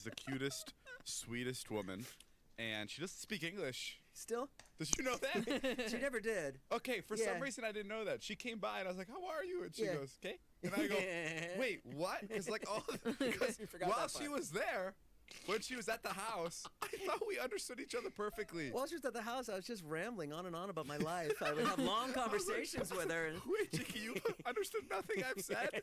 She's the cutest, sweetest woman, and she doesn't speak English. Still? Did you know that? She never did. Okay, for some reason I didn't know that. She came by and I was like, "How are you?" And she goes, "Okay." And I go, "Wait, what?" Because like while she was there, when she was at the house, I thought we understood each other perfectly. While she was at the house, I was just rambling on and on about my life. I would have long conversations with her. Wait, Chicky, you understood nothing I've said?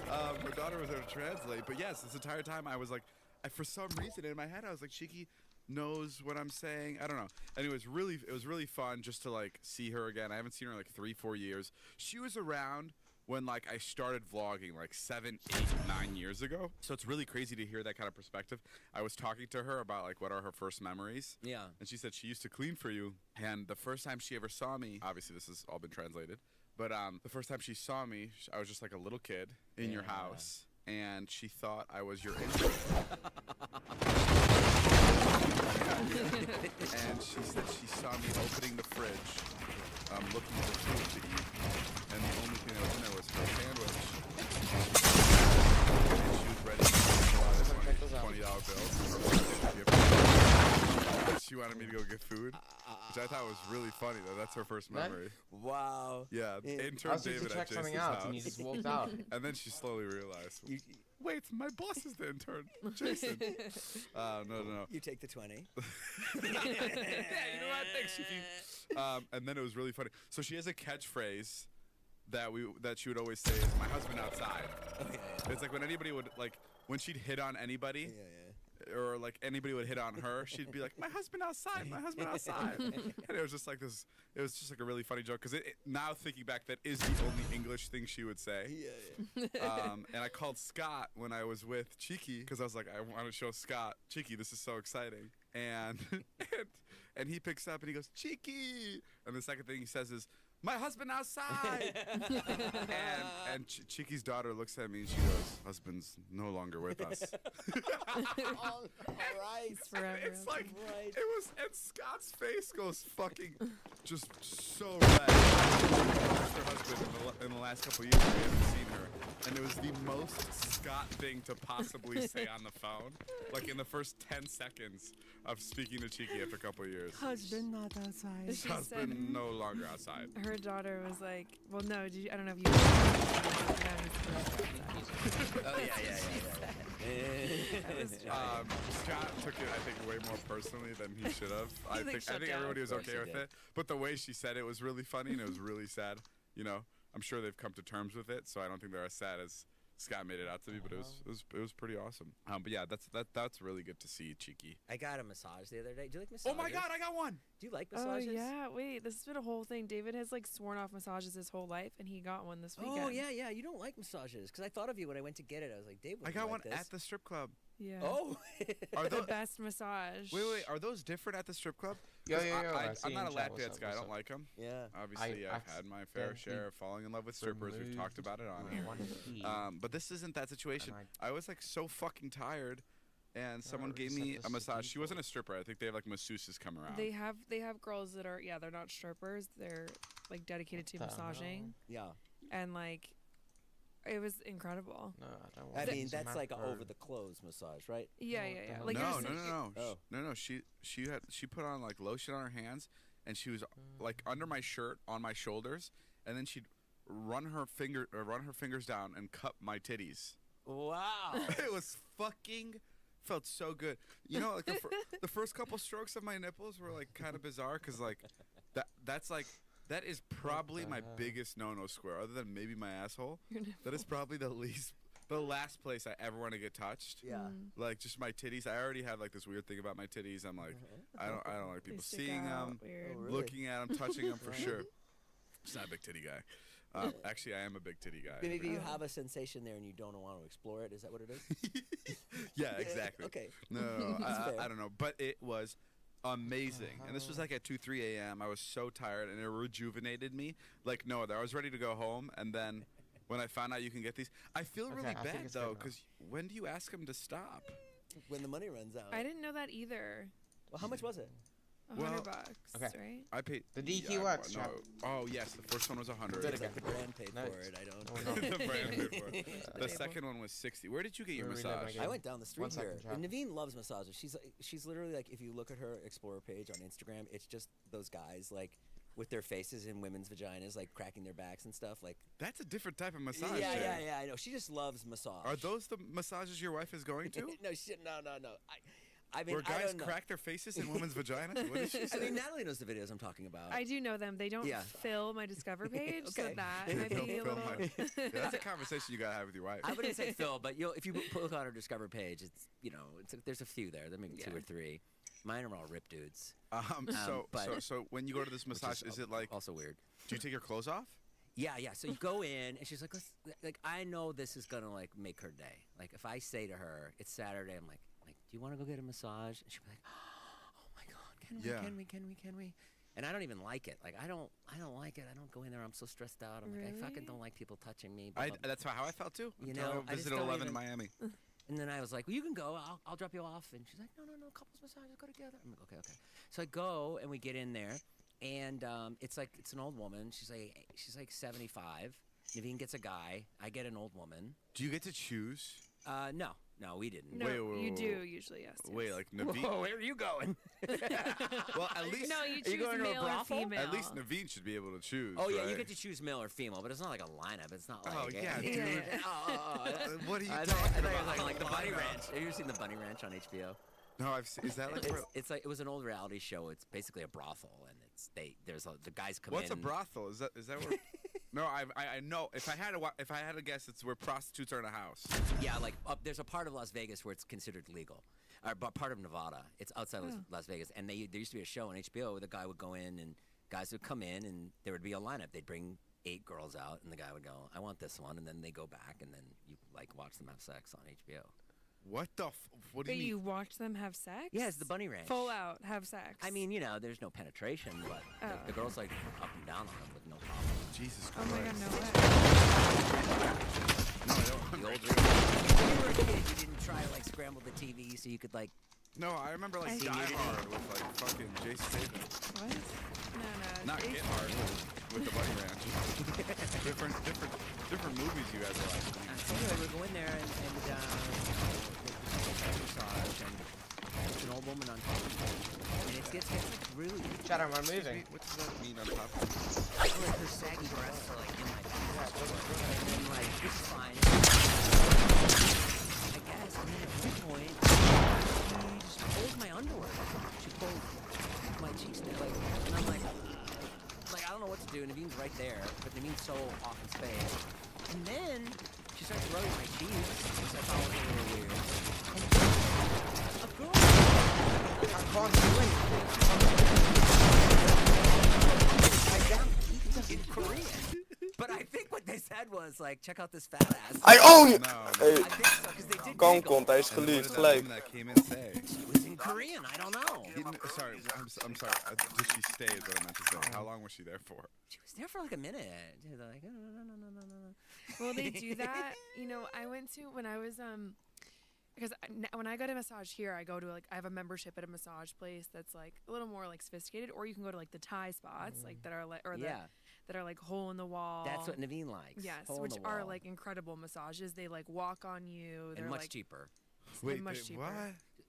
Her daughter was there to translate. But yes, this entire time I was like, for some reason in my head, I was like, Chicky knows what I'm saying. I don't know. Anyway, it was really fun just to like see her again. I haven't seen her in like 3-4 years. She was around when like I started vlogging like 7, 8, 9 years ago. So it's really crazy to hear that kind of perspective. I was talking to her about like what are her first memories. Yeah. And she said she used to clean for you. And the first time she ever saw me, obviously this has all been translated, but the first time she saw me, I was just like a little kid in your house, and she thought I was your intern. And she said she saw me opening the fridge, looking for food to eat, and the only thing that was in there was her sandwich. And she was ready to pull out a $20 bill. She wanted me to go get food, which I thought was really funny. Though that's her first memory. Wow. Yeah, intern David at Jason's house. And you just walked out. And then she slowly realized. Wait, my boss is the intern, Jason. No. You take the 20. Yeah, you know what? Thanks, Chicky. And then it was really funny. So she has a catchphrase that she would always say is "my husband outside." Okay. It's like when anybody would when she'd hit on anybody. Or like anybody would hit on her, she'd be like, "My husband outside, my husband outside," and it was just like this. It was just like a really funny joke because now thinking back, that is the only English thing she would say. And I called Scott when I was with Cheeky because I was like, I want to show Scott, Cheeky, this is so exciting, and he picks up and he goes, "Cheeky," and the second thing he says is, "My husband outside." and Cheeky's daughter looks at me and she goes, "Husband's no longer with us." All right. It's like, it was, and Scott's face goes fucking just so red. Her husband in the last couple of years, we haven't seen her. And it was the most Scott thing to possibly say on the phone. Like in the first 10 seconds of speaking to Cheeky after a couple of years. Husband not outside. She husband no longer outside. Her daughter was like, well, no, I don't know if you Oh, yeah. Scott took it, I think, way more personally than he should have. I think everybody was okay with it. But the way she said it was really funny and it was really sad. You know, I'm sure they've come to terms with it, so I don't think they're as sad as Scott made it out to me, but it was pretty awesome. But yeah, that's really good to see, Cheeky. I got a massage the other day. Do you like massages? Oh my God, I got one. Do you like massages? Oh yeah, wait, this has been a whole thing. David has like sworn off massages his whole life, and he got one this weekend. Oh yeah. You don't like massages because I thought of you when I went to get it. I was like, Dave, I got like one this. at the strip club. Yeah. Oh. Are the best massage. Wait, are those different at the strip club? Yeah. I'm not a lap dance guy. I don't like them. Yeah. Obviously, I've had my fair share of falling in love with strippers. We've talked about it on here. But this isn't that situation. I was like so fucking tired, and someone gave me a massage. She wasn't a stripper. I think they have like masseuses come around. They have girls that are they're not strippers. They're like dedicated to massaging. Yeah. And like, it was incredible. No, I don't want I mean, that's like an over the clothes massage, right? Yeah. Like no. She put on like lotion on her hands, and she was like under my shirt on my shoulders, and then she'd run her fingers down and cup my titties. Wow. It was felt so good. You know, like the first couple strokes of my nipples were like kind of bizarre because like that is probably my biggest no-no square, other than maybe my asshole. That is probably the last place I ever want to get touched. Yeah. Like just my titties. I already have like this weird thing about my titties. I'm like, I don't like people seeing them, looking at them, touching them for sure. Just not a big titty guy. Actually, I am a big titty guy. Maybe you have a sensation there and you don't want to explore it. Is that what it is? Yeah, exactly. Okay. No, I don't know, but it was amazing. And this was like at 2-3 a.m. I was so tired, and it rejuvenated me like no other. I was ready to go home, and then when I found out you can get these, I feel really bad though, because when do you ask them to stop? When the money runs out. I didn't know that either. Well, how much was it? $100, Okay. right? I paid. The DQ yeah, works, no. Chad. Oh yes, the first one was 100. It's like the brand paid No, for it. I don't. Oh, no. The brand paid for it. The table. second one was 60. Where did you get your Where we live massage? again. I went down the street 1 second, here. Chad. And Naveen loves massages. She's literally like, if you look at her Explorer page on Instagram, it's just those guys like with their faces in women's vaginas, like cracking their backs and stuff. Like, That's a different type of massage. yeah, Jay. yeah, yeah. I know. She just loves massage. Are those the massages your wife is going to? no, no. I mean, Where I guys don't know. crack their faces in women's vaginas? What did she say? I mean, Natalie knows the videos I'm talking about. I do know them. They don't Yeah. fill my Discover page, so Okay. that might Don't be a fill little. my- Yeah, that's a conversation you gotta have with your wife. I wouldn't say Phil, but if you look on her Discover page, it's there's a few there. There may be 2 Yeah. or 3. Mine are all rip dudes. So but- when you go to this which massage, is it like? also weird? Do you take your clothes off? Yeah. So you go in, and she's like, I know this is gonna like make her day. Like if I say to her, it's Saturday, I'm like, do you want to go get a massage? And she'll be like, oh my God, can we? And I don't even like it. Like I don't like it. I don't go in there. I'm so stressed out. I'm like, I fucking Really? don't like people touching me. blah, blah, blah. That's how I felt too. You Until know, I I just visited don't 11 in even- Miami. And then I was like, well, you can go. I'll drop you off. And she's like, no, couples massage. Let's go together. I'm like, okay. So I go, and we get in there, and it's an old woman. She's like 75. Naveen gets a guy. I get an old woman. Do you get to choose? No, we didn't. No, Wait, you wait, do wait. usually, yes. Wait, like Naveen. Whoa, where are you going? Well, at least No, you you choose going to a male or brothel? female. at least Naveen should be able to choose. Oh yeah, you right? get to choose male or female, but it's not like a lineup. It's not like. Oh, yeah, dude. What are you I talking thought it about? was like the Bunny Ranch. Have you ever seen the Bunny Ranch on HBO? No, I've seen. Is that like? It's like it was an old reality show. It's basically a brothel, and the guys come What's in. a brothel? Is that where? No, I know. If I had to guess, it's where prostitutes are in a house. Yeah, like there's a part of Las Vegas where it's considered legal, or part of Nevada. It's outside of Las Vegas, and there used to be a show on HBO where the guy would go in, and guys would come in, and there would be a lineup. They'd bring 8 girls out, and the guy would go, "I want this one," and then they go back, and then you like watch them have sex on HBO. What the? What do But you mean? you watch them have sex? Yeah, it's the Bunny Ranch. Full out have sex. I mean, there's no penetration, but the girls like up and down on them with no problem. Jesus Oh Christ. my God, no way. No, I don't. The old when you were a kid, you didn't try to like scramble the TV so you could like. No, I remember like I- Die Hard with like fucking Jason Statham. What? No. Not it's- Get Hard with the Bunny Ranch. different movies you guys are watching. So anyway, we go in there and massage, and there's an old woman on top of me, and it gets like really. Chad, am I moving? What does that mean on top of it? Like her saggy breasts are like in my back, and I'm like, this is fine. I guess. And then at one point, she just pulled my underwear. She pulled my cheeks down, like, and I'm like, I don't know what to do. Naveen's right there, but Naveen's so off in space. And then she starts rubbing my cheeks, which I thought was a little weird. And a girl. I can't do anything. In Korean. But I think what they said was like, check out this fat ass. I own you! No. Hey, I think so, because they did kankont, hij is And what geliefd, did that gelijk. woman that came in say? It was in Korean, I don't know. Sorry, I'm sorry. Did she stay? Is what I meant to say. How long was she there for? She was there for like a minute. She was like, no. Well, they do that. I went to when I was because when I go to massage here, I go to I have a membership at a massage place that's like a little more like sophisticated, or you can go to like the Thai spots like that are like that are like hole in the wall. That's what Naveen likes. Yes, hole in which the are wall. like incredible massages. They like walk on you. They're and much like cheaper. Wait, much cheaper. what?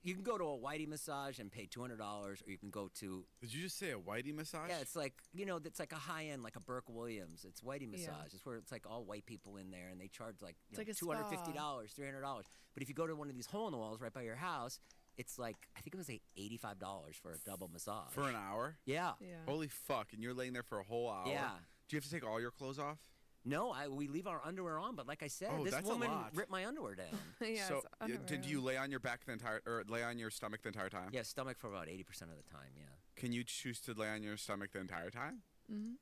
You can go to a whitey massage and pay $200, or you can go to Did you just say a whitey massage? yeah, it's like it's like a high end, like a Burke Williams. It's whitey massage. It's where it's like all white people in there, and they charge like, like a $250, $300. But if you go to one of these hole in the walls right by your house, it's like I think it was like $85 for a double massage For an hour? Yeah. Yeah. Holy fuck! And you're laying there for a whole hour. Yeah. Do you have to take all your clothes off? No, we leave our underwear on, but like I said, Oh, this that's a woman lot. ripped my underwear down. Yeah. So, it's underwear. did you lay on your back the entire, or lay on your stomach the entire time? Yeah, stomach for about 80% of the time. Yeah. Can you choose to lay on your stomach the entire time? Mhm.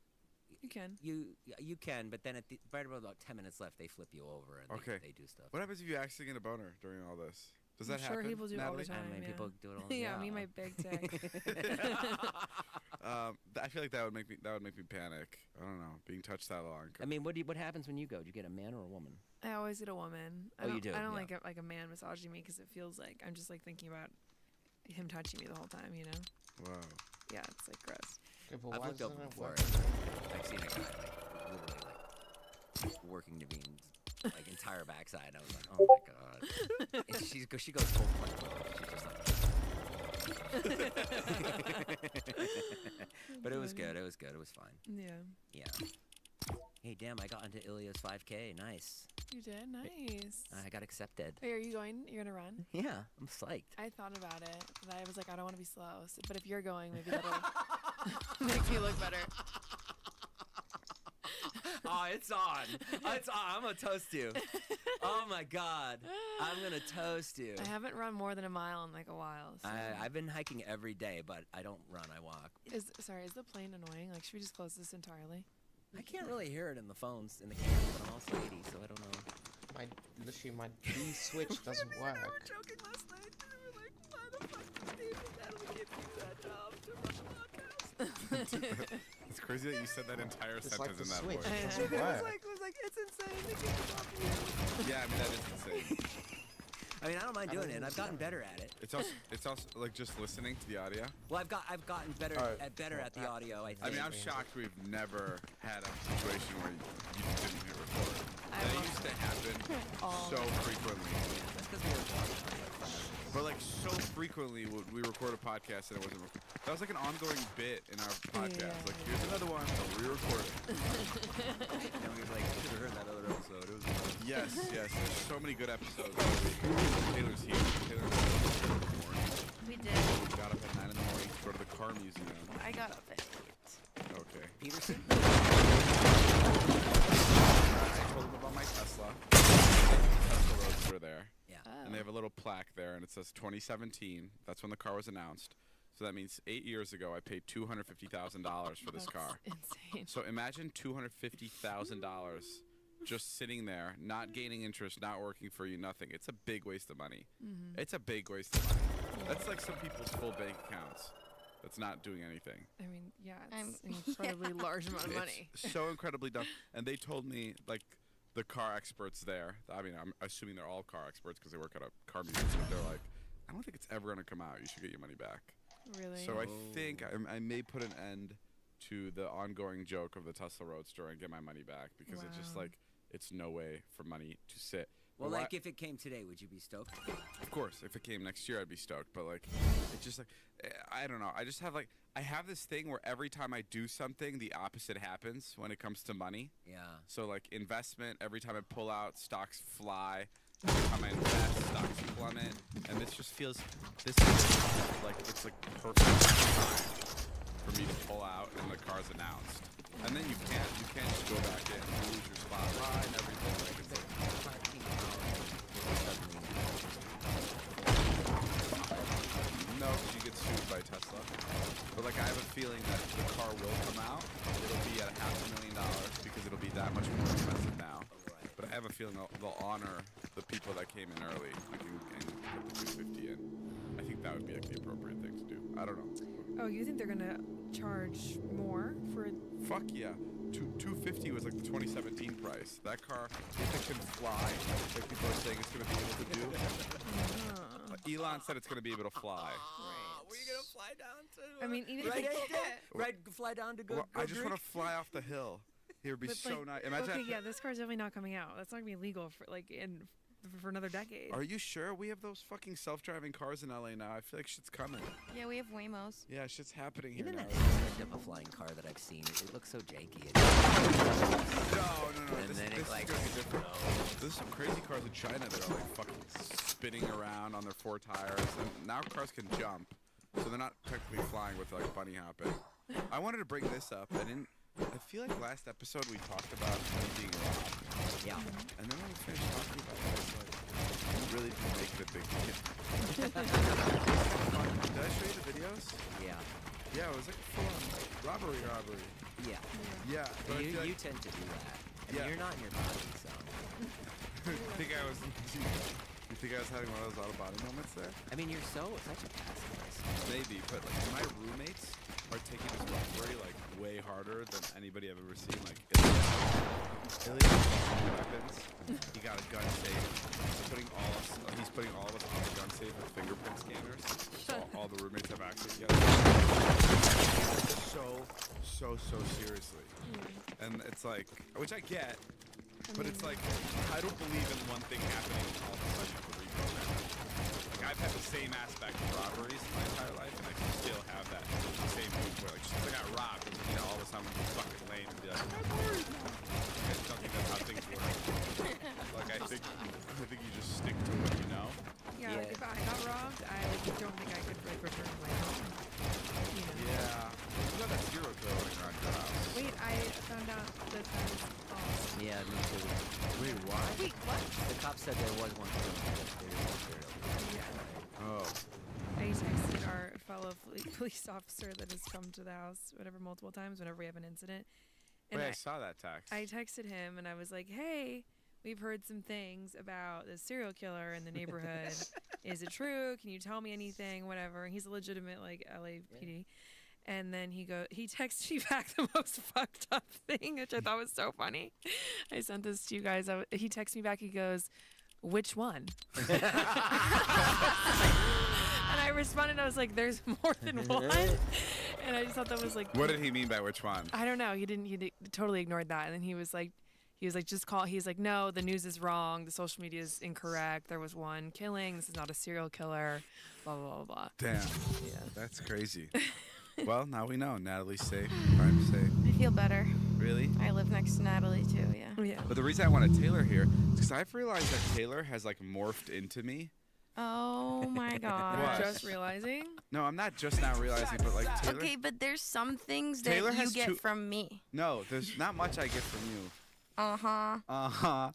You can. You can, but then right about 10 minutes left, they flip you over and Okay. they do stuff. What happens if you accidentally get a boner during all this? Does that I'm happen? sure people do it all the Natalie? time. I mean, yeah. people do it all the Yeah, time. me and my big dick. I feel like that would make me panic. I don't know, being touched that long. I mean, what happens when you go? Do you get a man or a woman? I always get a woman. Oh, you do? I don't Yeah. like a man massaging me because it feels like I'm just like thinking about him touching me the whole time. Wow. Yeah, it's like gross. Okay, but I've why looked over doesn't it before. work? I've seen a guy literally working Naveen's entire backside. I was like, oh my god. And she goes full punch mode. She's just like. But it was good. It was good. It was fine. Yeah. Yeah. Hey, damn! I got into Ilya's 5K. Nice. You did? Nice. I got accepted. Wait, are you going? You're gonna run? Yeah, I'm psyched. I thought about it, but I was like, I don't want to be slow. So, but if you're going, maybe that'll make me look better. Oh, it's on. It's on. I'm gonna toast you. Oh my god. I'm gonna toast you. I haven't run more than a mile in like a while. So. I've been hiking every day, but I don't run. I walk. Is the plane annoying? Like, should we just close this entirely? I can't really hear it in the phones, in the camera, but I'm also 80, so I don't know. My D switch doesn't work. We were joking last night. We were like, why the fuck did David Natalie give you that job to run the podcast? It's crazy that you said that entire It's like sentence the in that switch. voice. It It doesn't work. was like, it's insane to get this off you. Yeah, I mean, that is insane. I mean, I don't mind doing it, and I've gotten better at it. It's also like just listening to the audio. Well, I've gotten better Alright. at the audio, I think. I mean, I'm shocked we've never had a situation where you didn't hit record. I That love used to happen all so the time. frequently. That's because we were talking. But like so frequently would we record a podcast and it wasn't recorded. That was like an ongoing bit in our podcast. Yeah. Like, here's another one, but re-record it. And we were like, you should have heard that other episode. It was Yes, yes. There's so many good episodes. Taylor's here. Taylor got up in the morning. We did. We got up at 9 in the morning to go to the car museum. I got up at 8. Okay. Peterson. I told him about my Tesla. Tesla Roadster there. Yeah. Oh. And they have a little plaque there, and it says 2017. That's when the car was announced. So that means 8 years ago, I paid $250,000 for this That's car. insane. So imagine $250,000 just sitting there, not gaining interest, not working for you, nothing. It's a big waste of money. Mm-hmm. It's a big waste of money. That's like some people's full bank accounts. That's not doing anything. I mean, yeah, it's an incredibly large amount of money. It's so incredibly dumb. And they told me, like, the car experts there, I mean, I'm assuming they're all car experts because they work at a car museum, but they're like, I don't think it's ever going to come out. You should get your money back. Really? So I think I may put an end to the ongoing joke of the Tesla Roadster and get my money back because it's just Wow. like, it's no way for money to sit. Well, But like, if it came today, would you be stoked? of course, if it came next year, I'd be stoked. But like, it's just like, I don't know. I just have like, I have this thing where every time I do something, the opposite happens when it comes to money. Yeah. So like investment, every time I pull out, stocks fly. Every time I invest, stocks plummet. And this just feels, this is like, it's like perfect time for me to pull out and the car's announced. And then you can't just go back in and lose your spot line and everything. Like it's like, no, because you get sued by Tesla. But like I have a feeling that the car will come out. It'll be at $500,000 because it'll be that much more expensive now. But I have a feeling they'll honor the people that came in early, like and put the 250 in. I think that would be like the appropriate thing to do. I don't know. Oh, you think they're gonna charge more for? Fuck yeah. 250 was like the 2017 price. That car, if it can fly, like people are saying it's gonna be able to do. Elon said it's gonna be able to fly. Were you gonna fly down to? I mean, even if right, they right, fly down to go. Well, go I just drink? want to fly off the hill. It would be But, so like, nice. Imagine. Okay, yeah, this car's definitely not coming out. That's not gonna be legal for for another decade. Are you sure we have those fucking self-driving cars in LA now? I feel like shit's coming. Yeah, we have Waymos. Yeah, shit's happening here Even now. that aspect of a flying car that I've seen, it looks so janky. No. And This, then this it's like, is gonna be different. There's some crazy cars in China that are like fucking spinning around on their 4 tires. And now cars can jump, so they're not technically flying with like bunny hopping. I wanted to bring this up. I feel like last episode we talked about me being robbed. Yeah. And then when we finished talking about it, it's like, I really didn't make it a big deal. Did I show you the videos? Yeah. Yeah, it was like a full-on robbery. Yeah. Yeah, but I You, feel like, you tend to do that. I mean, Yeah. you're not in your body, so. you think I was having one of those out of body moments there? I mean, you're such a pacifist. Maybe, but like my roommates are taking this robbery like way harder than anybody I've ever seen. Like Ilya has weapons. He got a gun safe. He's putting all of us on the gun safe with fingerprint scanners, so all the roommates have access together. so seriously, and it's like, which I get, but it's like I don't believe in one thing happening and all of a sudden you have to reprogram it. Like I've had the same aspect of robberies my entire life, and I can still have that same mood where like just 'cause I got robbed, and, you know, all of a sudden I'm fucking lame and be like, I'm worried now. I just don't think that's how things work. Like I think you just stick to what you know. Yeah, like if I got robbed, I don't think I could like return to my home. You know? Yeah. You got that serial killer running around your house. Wait, I found out that was false. Yeah, me too. Wait, why? Wait, what? The cops said there was one serial killer. Yeah. Oh. I texted our fellow police officer that has come to the house, whatever, multiple times whenever we have an incident. And Wait, I saw that text. I texted him and I was like, hey, we've heard some things about this serial killer in the neighborhood. Is it true? Can you tell me anything? Whatever. He's a legitimate like LAPD. Yeah. And then he texted me back the most fucked up thing, which I thought was so funny. I sent this to you guys. He texted me back. He goes, which one? And I responded. I was like, there's more than one. And I just thought that was like. What did he mean by which one? I don't know. He totally ignored that. And then he was like, just call. He's like, no, the news is wrong. The social media is incorrect. There was one killing. This is not a serial killer. Blah, blah, blah, blah. Damn. Yeah. That's crazy. Well, now we know. Natalie's safe. Crime's safe. I feel better. Really? I live next to Natalie too, yeah. Yeah. But the reason I wanted Taylor here is because I've realized that Taylor has like morphed into me. Oh my god. What? Just realizing? No, I'm not just now realizing, but like Taylor. Okay, but there's some things that Taylor you has get two- from me. No, there's not much I get from you. Uh-huh.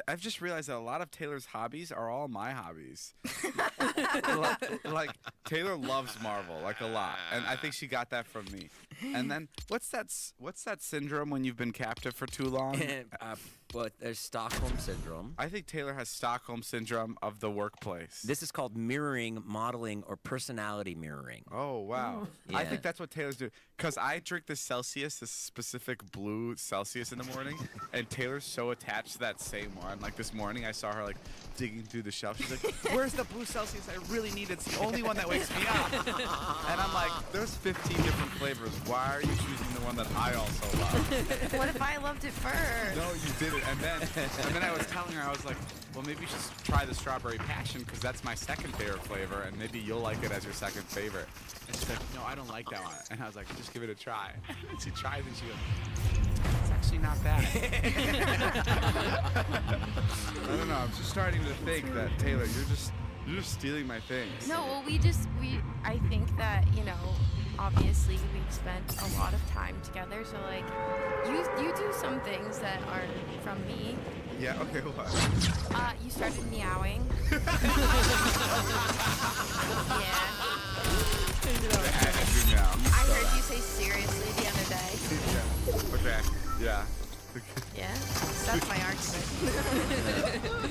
I've just realized that a lot of Taylor's hobbies are all my hobbies. like Taylor loves Marvel like a lot, and I think she got that from me. And then what's that syndrome when you've been captive for too long? But there's Stockholm syndrome. I think Taylor has Stockholm syndrome of the workplace. This is called mirroring, modeling, or personality mirroring. Oh, wow. Yeah. I think that's what Taylor's doing. Because I drink this Celsius, this specific blue Celsius in the morning, and Taylor's so attached to that same one. Like this morning, I saw her like digging through the shelf. She's like, where's the blue Celsius? I really need it. It's the only one that wakes me up. And I'm like, there's 15 different flavors. Why are you choosing the one that I also love? What if I loved it first? No, you didn't. And then I was telling her, I was like, well, maybe you should try the strawberry passion because that's my second favorite flavor, and maybe you'll like it as your second favorite. And she's like, no, I don't like that one. And I was like, just give it a try. And she tries and she goes, it's actually not bad. I don't know. I'm just starting to think that Taylor, you're just stealing my things. No, well, I think that, you know, obviously we've spent a lot of time together, so like, you do some things that are from me. Yeah, okay, what? You started meowing. Yeah. I heard you say seriously the other day. Yeah. Okay. Yeah. Yeah. So that's my argument.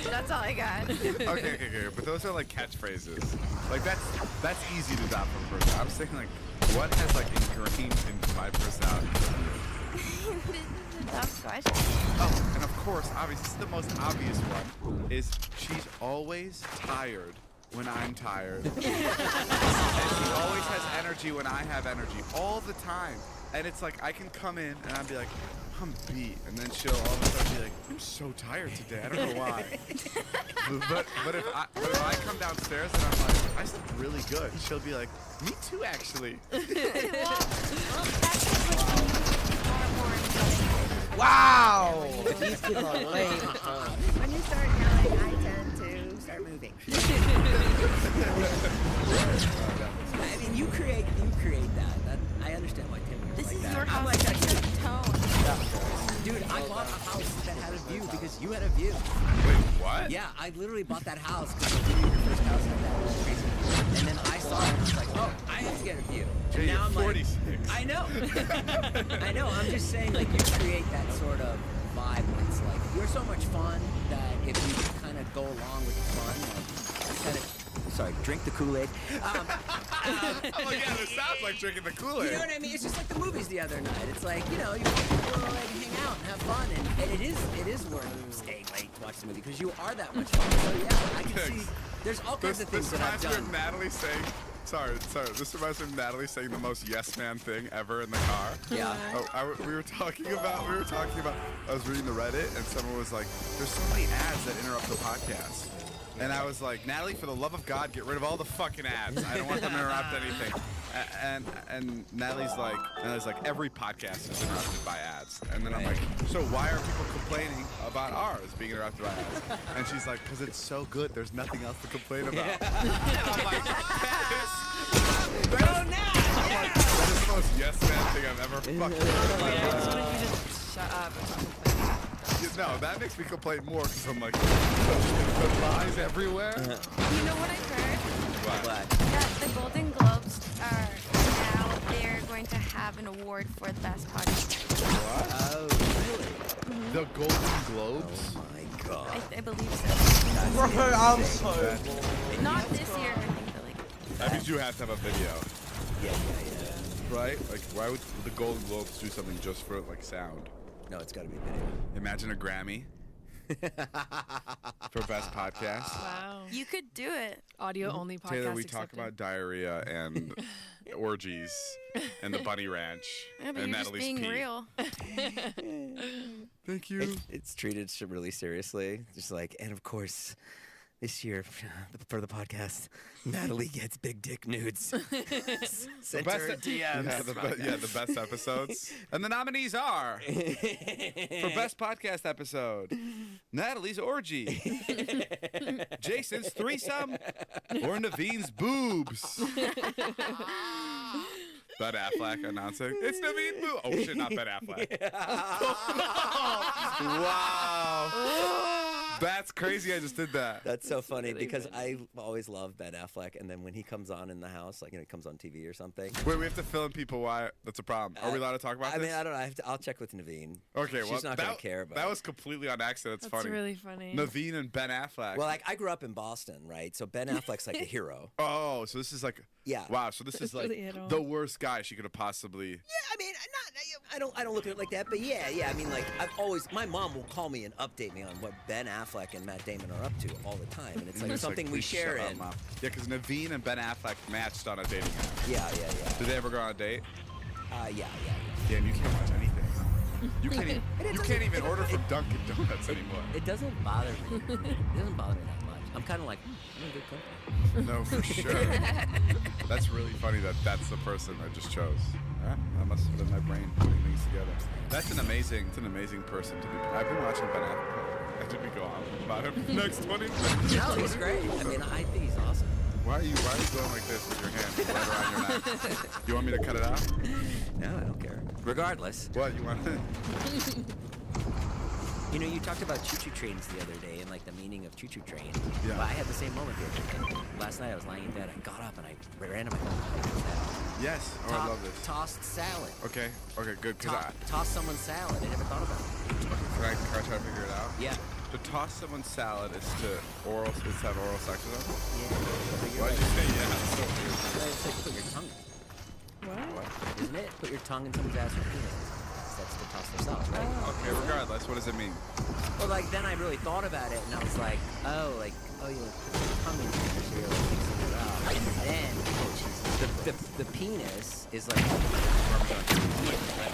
That's all I got. Okay. But those are like catchphrases. Like that's easy to adopt from a person. I'm saying like, what has like ingrained into my personality? This is a tough question. Oh, and of course, obviously, this is the most obvious one, is she's always tired when I'm tired. And she always has energy when I have energy, all the time. And it's like, I can come in and I'll be like, I'm beat. And then she'll all of a sudden be like, I'm so tired today, I don't know why. but if I come downstairs and I'm like, I slept really good, she'll be like, me too, actually. Wow! These people are lame. When you start yelling, I tend to start moving. I mean, you create that. I understand why Tim. This like is that. your I'm house. like that too. Tone. Dude, I bought a house that had a view because you had a view. Wait, what? Yeah, I literally bought that house because your first house had that crazy view. And then I saw it and was like, oh, I have to get a view. And Jay, now you're I'm 46. like, I know. I know. I'm just saying, like, you create that sort of vibe where it's like, you're so much fun that if you kind of go along with the fun, like, instead of, sorry, drink the Kool-Aid. Oh, yeah, this sounds like drinking the Kool-Aid. You know what I mean? It's just like the movies the other night. It's like, you know, you go like hang out and have fun, and it is worth staying late to watch the movie because you are that much fun. So yeah, I can see there's all kinds of things this that I've reminds me done. of Natalie saying sorry. This reminds me of Natalie saying the most yes man thing ever in the car. Yeah. Oh, we were talking about. I was reading the Reddit, and someone was like, "There's so many ads that interrupt the podcast." And I was like, Natalie, for the love of God, get rid of all the fucking ads. I don't want them to interrupt anything. And Natalie's like, every podcast is interrupted by ads. And then I'm like, so why are people complaining about ours being interrupted by ads? And she's like, because it's so good. There's nothing else to complain about. And I'm like, that is the most yes man thing I've ever fucking heard in my Yeah, I just life. wanted you to shut up and complain. No, that makes me complain more because I'm like, the lies everywhere. You know what I've heard? What? That the Golden Globes are now they're going to have an award for the best podcast. What? Oh, really? The Golden Globes? My God. I believe so. Bro, I'm so Not this year, I think, but like. That means you have to have a video, Yeah. right? Like, why would the Golden Globes do something just for like sound? No, it's got to be video. Imagine a Grammy for best podcast. Wow. You could do it. Audio only podcast. Taylor, we talk accepted. about diarrhea and orgies and the bunny ranch Yeah, but and you're just Natalie's being pee. real. Thank you. It's treated really seriously. Just like, and of course, this year for the podcast, Natalie gets big dick nudes. Sent her a DM. Yeah, the best episodes. And the nominees are for best podcast episode, Natalie's orgy, Jason's threesome, or Naveen's boobs. Ben Affleck announcing, it's Naveen Boo. Oh shit, not Ben Affleck. Wow. That's crazy. I just did that. That's so funny because I always love Ben Affleck, and then when he comes on in the house, like, he comes on TV or something. Wait, we have to fill in people why that's a problem. Are we allowed to talk about I this? mean, I don't know. I'll check with Naveen. Okay, well, She's not gonna care about that it. was completely on accident. That's That's funny. really funny. Naveen and Ben Affleck. Well, like, I grew up in Boston, right? So Ben Affleck's like a hero. Oh, so this is like, Yeah. wow. So this is That's like really hit home. the worst guy she could have possibly. Yeah, I mean, I don't look at it like that, but yeah. I mean, like, my mom will call me and update me on what Ben Affleck and Matt Damon are up to all the time, and it's like It's something we please share shut up, in. Mom. Yeah, because Naveen and Ben Affleck matched on a dating app. Yeah. Did they ever go on a date? Yeah. Damn, you can't watch anything. You can't even order from Dunkin' Donuts anymore. It doesn't bother me. It doesn't bother me that much. I'm kind of like, I'm in good company. No, for sure. That's really funny that that's the person I just chose. Huh? That must have been my brain putting things together. It's an amazing person to be. I've been watching Ben Affleck. Did we go on about him next 20 minutes? No, he's great. I mean, I think he's awesome. Why are you going like this with your hand right around your neck? You want me to cut it out? No, I don't care. Regardless, What, you want it? you talked about choo-choo trains the other day and like the meaning of choo-choo train. Yeah. Well, I had the same moment the other day. Last night I was lying in bed. I got up and I ran to my phone. Yes. Oh, I love this. Tossed salad. Okay, good. Toss someone's salad. I never thought about it. Can I try to figure it out? Yeah. To toss someone's salad is to have oral sex with them? Yeah. Why'd you say yeah? That's so weird. It's like put your tongue in. What? Isn't it? Put your tongue in someone's ass or penis. That's to toss their salad, right? Okay, regardless, what does it mean? Well, like, then I really thought about it, and I was like, you like put your tongue in there, so you're like mixing it up. And then, the penis is like, or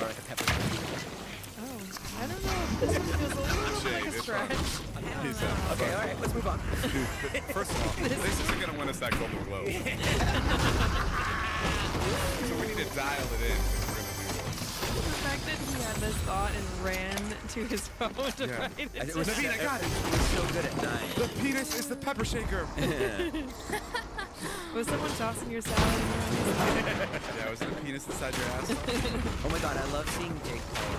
like a pepper. Oh, I don't know. This one feels a little like Shade, a it's stretch. He's Okay, all right, let's move on. First of all, this isn't gonna win us that Golden Globe. So we need to dial it in. If we're gonna do this. The fact that he had this thought and ran to his phone to Yeah. write it. It was, Naveen, I got it. It was so good at night. The penis is the pepper shaker. Was someone tossing your salad in your eyes? Yeah, was it the penis inside your ass? Oh my god, I love seeing Jake Paul.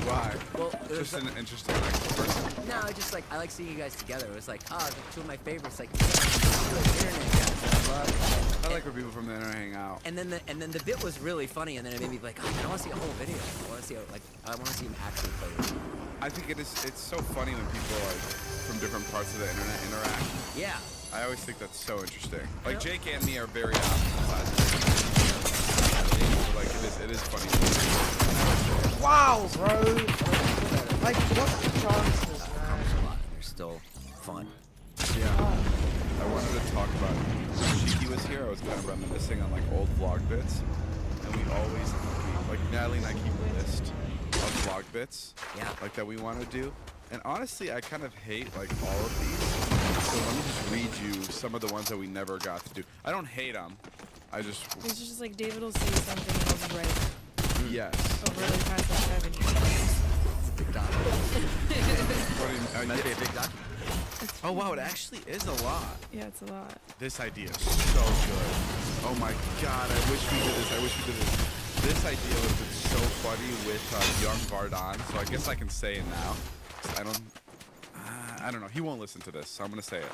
Why? Well, Just an interesting person. no, just like, I like seeing you guys together. It was like, two of my favorites, like, internet guys that I love. I like when people from the internet hang out. And then the bit was really funny, and then it made me like, I want to see a whole video. I want to see him actually play it. I think it's so funny when people like from different parts of the internet interact. Yeah. I always think that's so interesting. Like Jake and me are very opposite sides. Like it is funny. Wow, bro. Like, what's the chances, man? A lot, and they're still fun. Yeah. I wanted to talk about when Shiki was here. I was kind of reminiscing on like old vlog bits, and we always like Natalie and I keep a list of vlog bits, like that we want to do. And honestly, I kind of hate like all of these. So let me just read you some of the ones that we never got to do. I don't hate them. I just. It's just like David will say something and I'll just write it Yes. over really past like 7 years. Big document. What do you, Might be a big document. oh wow, it actually is a lot. Yeah, it's a lot. This idea is so good. Oh my god, I wish we did this. I wish we did this. This idea would have been so funny with young Vardon, so I guess I can say it now. I don't know. He won't listen to this, so I'm gonna say it.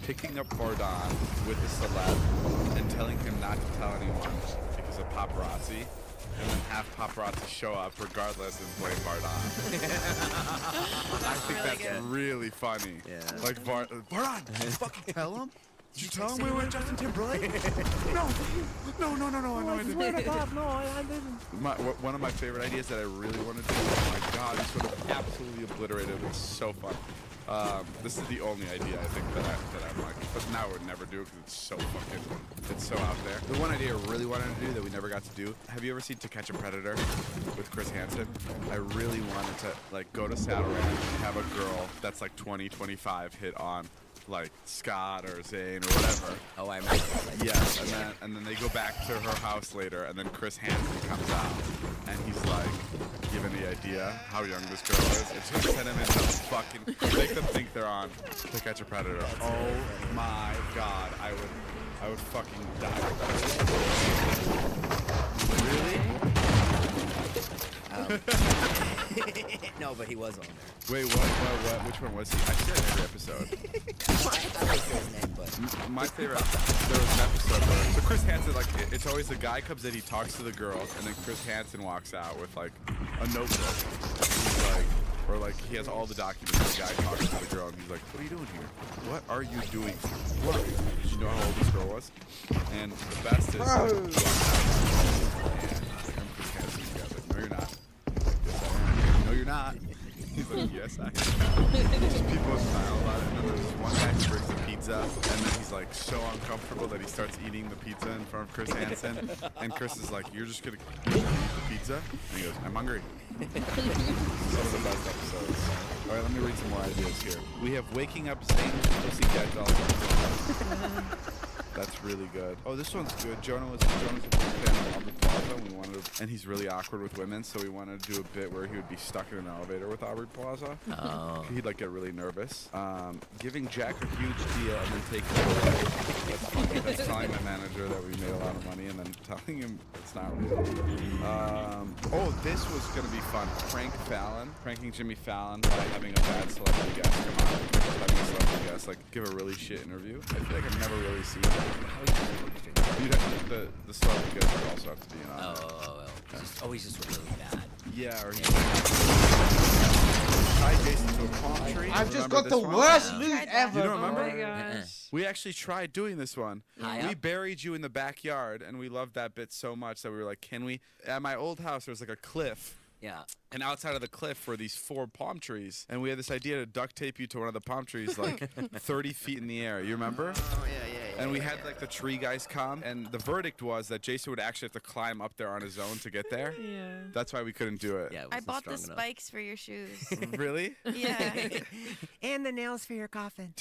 Picking up Vardon with the celeb and telling him not to tell anyone because of paparazzi, and then have paparazzi show up regardless and blame Vardon. I think really that's good. really funny. Yeah. Like Vardon, fucking tell him. Did you tell him we were in Justin Timberlake? No, I didn't. I didn't. One of my favorite ideas that I really want to do. Oh my god, it's sort of absolutely obliterated. It's so fun. This is the only idea I think that I'm like, but now I would never do it because it's so out there. The one idea I really wanted to do that we never got to do. Have you ever seen To Catch a Predator with Chris Hansen? I really wanted to like go to Saddle Ranch and have a girl that's like 20, 25 hit on like Scott or Zane or whatever. Oh, I remember. Yes, and then they go back to her house later, and then Chris Hansen comes out, and he's like, given the idea how young this girl is, and just send him into fucking, make them think they're on To Catch a Predator. Oh my god, I would fucking die. Really? No, but he was on there. Wait, what? Which one was he? I said every episode. I like his name, but My favorite, there was an episode where, so Chris Hansen, like, it's always the guy comes in, he talks to the girl, and then Chris Hansen walks out with, like, a notebook. And he's like, or, like, he has all the documents, the guy talks to the girl, and he's like, what are you doing here? What are you doing? What? Did you know how old this girl was? And the best is, like, and Chris Hansen's like, no, you're not. Yes, I am. No, you're not. He's like, yes, I am. Just people smile about it. And then there's this one guy who brings the pizza, and then he's like so uncomfortable that he starts eating the pizza in front of Chris Hansen. And Chris is like, you're just gonna eat the pizza? And he goes, I'm hungry. Some of the best episodes. All right, let me read some more ideas here. We have Waking Up Zane Pussycat Dolls. That's really good. Oh, this one's good. Jonah was a big fan of Aubrey Plaza. We wanted to, and he's really awkward with women, so we wanted to do a bit where he would be stuck in an elevator with Aubrey Plaza. oh, He'd like get really nervous. Giving Jack a huge deal and then taking it away. That's funny. That's telling my manager that we made a lot of money and then telling him it's not real. Oh, this was gonna be fun. Pranking Jimmy Fallon by having a bad celebrity guest come on. Having a celebrity guest like give a really shit interview. I feel like I've never really seen that. You'd have to, the celebrity guest would also have to be in on it. he's just really bad. Yeah, or he tied Jason to a palm tree. I've just Remember got this the one? worst Yeah. news ever. You don't Oh remember? my gosh. We actually tried doing this one. High We up? buried you in the backyard, and we loved that bit so much that we were like, can we? At my old house, there was like a cliff. Yeah. And outside of the cliff were these 4 palm trees. And we had this idea to duct tape you to one of the palm trees like 30 feet in the air. You remember? Oh, yeah. And we had like the tree guys come. And the verdict was that Jason would actually have to climb up there on his own to get there. Yeah. That's why we couldn't do it. Yeah, it I wasn't bought the strong enough. spikes for your shoes. Really? Yeah. And the nails for your coffin.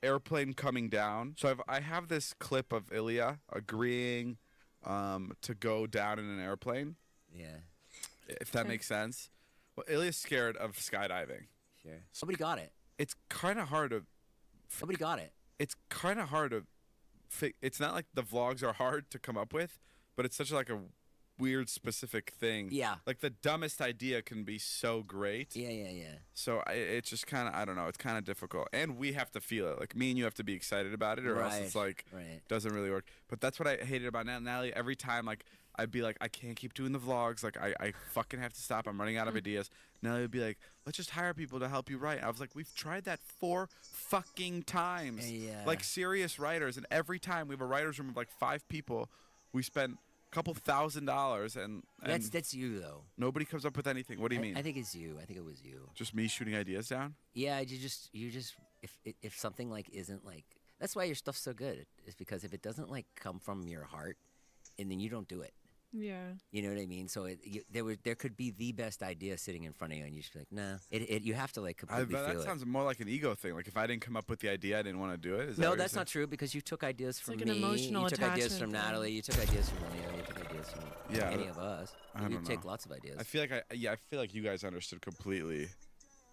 Airplane coming down. So I have this clip of Ilya agreeing to go down in an airplane. Yeah, If that makes sense. Well, Ilya's scared of skydiving. sure. Somebody got it. It's kind of hard to. Somebody got it. It's kind of hard to. It's not like the vlogs are hard to come up with, but it's such like a weird specific thing. Yeah. Like the dumbest idea can be so great. Yeah. So it's just kind of, I don't know. It's kind of difficult, and we have to feel it. Like me and you have to be excited about it, or else it's like doesn't really work. But that's what I hated about Natalie. Every time like I'd be like, I can't keep doing the vlogs. Like I fucking have to stop. I'm running out of ideas. Natalie would be like, let's just hire people to help you write. I was like, we've tried that 4 fucking times. Yeah. Like serious writers, and every time we have a writers room of like 5 people, we spend a couple $1,000 and That's you though. nobody comes up with anything. What do you mean? I think it's you. I think it was you. Just me shooting ideas down? Yeah, you just if something like isn't like, that's why your stuff's so good. Is because if it doesn't like come from your heart, and then you don't do it. Yeah. You know what I mean? So there could be the best idea sitting in front of you, and you just be like, nah. You have to like completely feel that it. sounds more like an ego thing. Like if I didn't come up with the idea, I didn't want to do it. Is that No, what you're that's saying? not true because you took ideas from like an me. emotional You took ideas attachment from thing. Natalie. You took ideas from Leo. You took ideas from any of us. I You don't take know. lots of ideas. I feel like I feel like you guys understood completely.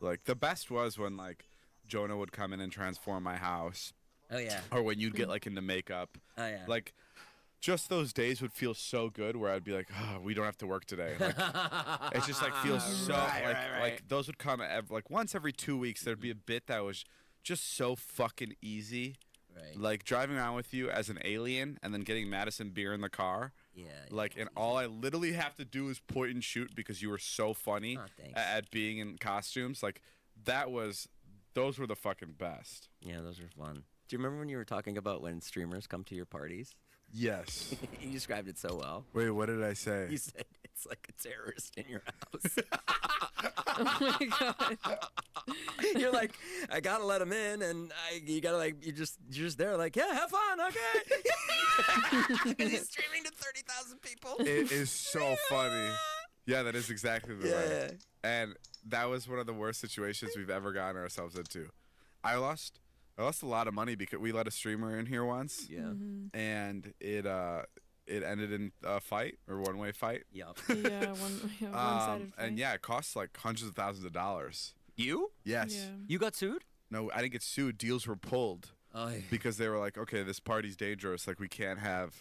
Like the best was when like Jonah would come in and transform my house, Oh yeah. or when you'd get like into makeup. Oh yeah. Like just those days would feel so good where I'd be like, oh, we don't have to work today. Like, it's just like feels so like those would come like once every 2 weeks. There'd be a bit that was just so fucking easy. Right. Like driving around with you as an alien and then getting Madison beer in the car. Yeah. Like, and all I literally have to do is point and shoot because you were so funny thanks. at being in costumes. Like, those were the fucking best. Yeah, those are fun. Do you remember when you were talking about when streamers come to your parties? Yes. You described it so well. Wait, what did I say? You said it's like a terrorist in your house. Oh my god. You're like, I gotta let him in, and you gotta like, you're just there, like, yeah, have fun, okay. And he's streaming to 30,000 people. It is so funny. Yeah, that is exactly the way. Yeah. And that was one of the worst situations we've ever gotten ourselves into. I lost a lot of money because we let a streamer in here once. Yeah. And it ended in a fight or one-way fight. Yup. Yeah, one-sided And yeah, it costs like hundreds of thousands of dollars. You? Yes. Yeah. You got sued? No, I didn't get sued. Deals were pulled Oh, yeah. because they were like, okay, this party's dangerous. Like, we can't have.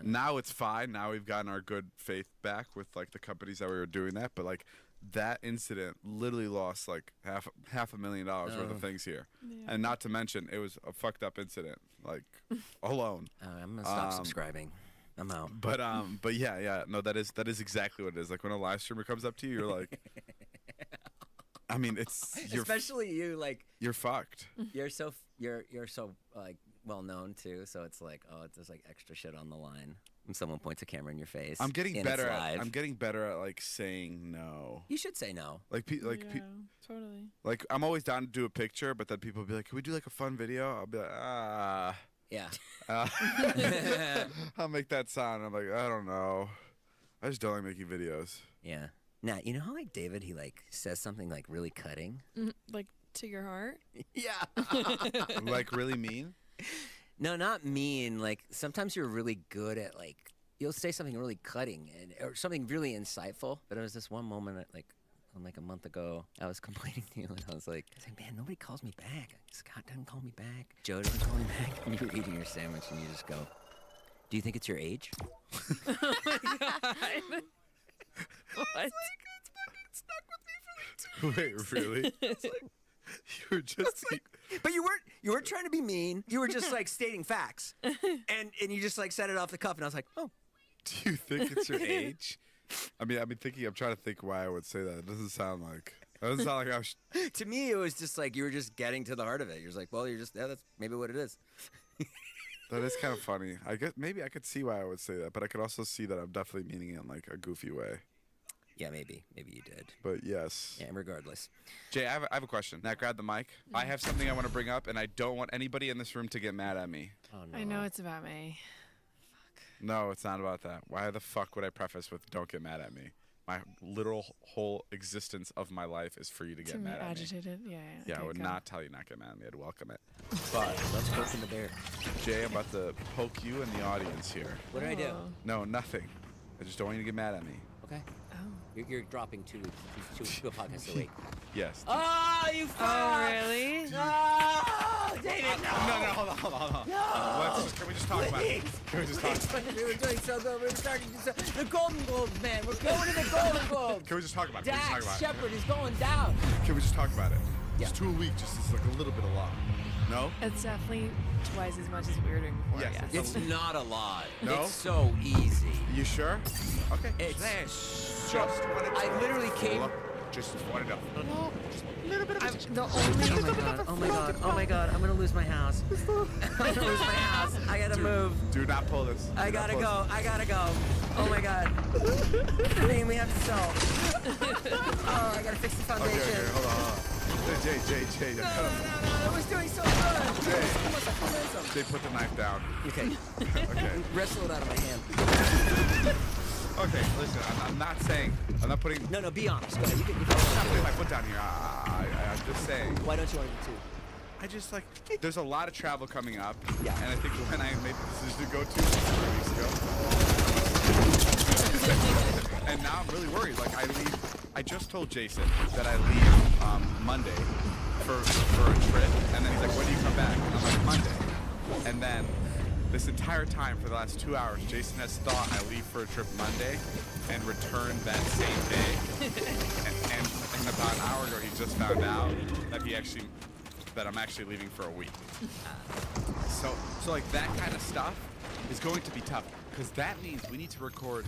Now it's fine. Now we've gotten our good faith back with like the companies that we were doing that. But like that incident literally lost like half $500,000 worth of things here. Yeah. And not to mention, it was a fucked up incident. Like alone. I'm gonna stop subscribing. I'm out. But yeah. No, that is exactly what it is. Like when a live streamer comes up to you, you're like. I mean, Especially you, like you're fucked. you're so like well known too. So it's like, oh, there's like extra shit on the line when someone points a camera in your face. I'm getting and better it's at live. I'm getting better at like saying no. You should say no. Like Yeah, totally. like I'm always down to do a picture, but then people be like, "Can we do like a fun video?" I'll be like, Yeah. I'll make that sound. I'm like, I don't know. I just don't like making videos. Yeah. Now, you know how like David, he like says something like really cutting? Like to your heart. Yeah. Like really mean. No, not mean. Like sometimes you're really good at like, you'll say something really cutting or something really insightful. But it was this one moment like a month ago, I was complaining to you and I was like, man, nobody calls me back. Scott doesn't call me back. Joe doesn't call me back. And you were eating your sandwich and you just go, do you think it's your age? Oh my god. What? Wait, really? You were just. But you weren't trying to be mean. You were just like stating facts. And you just like said it off the cuff and I was like, oh. Do you think it's your age? I'm trying to think why I would say that. It doesn't sound like I was. To me, it was just like you were just getting to the heart of it. You're just like, well, that's maybe what it is. That is kind of funny. I guess maybe I could see why I would say that, but I could also see that I'm definitely meaning it in like a goofy way. Yeah, maybe you did. But yes. Yeah, regardless. Jay, I have a question. Now grab the mic. I have something I want to bring up, and I don't want anybody in this room to get mad at me. Oh no. I know it's about me. No, it's not about that. Why the fuck would I preface with "Don't get mad at me"? My literal whole existence of my life is for you to get To be mad at me. agitated. Yeah. Yeah, okay, I would go. not tell you not get mad at me. I'd welcome it. But Let's poke in the bear. Jay, I'm about to poke you in the audience here. What did I do? Oh. No, nothing. I just don't want you to get mad at me. Okay. Oh. You're dropping two podcasts a week. Yes. Oh, you fuck! Oh, really? Oh, David, no! No, hold on. No! Can we just talk about it? Can we just talk? We were doing so good. We were starting to do so. The Golden Globes, man. We're going to the Golden Globes. Can we just talk about it? Dax Shepard is going down. Can we just talk about it? Yeah. Just 2 a week, just is like a little bit a lot. No? It's definitely twice as much as we were doing before. Yes, Yes. It's not a lot. No? It's so easy. You sure? Okay. It's just wanted to. I literally came. Just wanted to. The only. Oh my god, I'm gonna lose my house. I'm gonna lose my house. I gotta move. Do not pull this. I gotta go. Oh my god. I mean, we have to sell. Oh, I gotta fix the foundation. Okay, hold on. Jay. No, I was doing so good. Jay. So much momentum. Jay, put the knife down. Okay. Okay. Wrestle it out of my hand. Okay, listen, I'm not putting No, be honest. Go ahead. You can putting my foot down here. I'm just saying. Why don't you want to do 2? I just like, there's a lot of travel coming up. Yeah. And I think when I made the decision to go 2 weeks ago. And now I'm really worried. Like, I just told Jason that I leave Monday for a trip. And then he's like, when do you come back? And I'm like, Monday. And then this entire time for the last 2 hours, Jason has thought I leave for a trip Monday and return that same day. and about an hour ago, he just found out that I'm actually leaving for a week. So like that kind of stuff is going to be tough because that means we need to record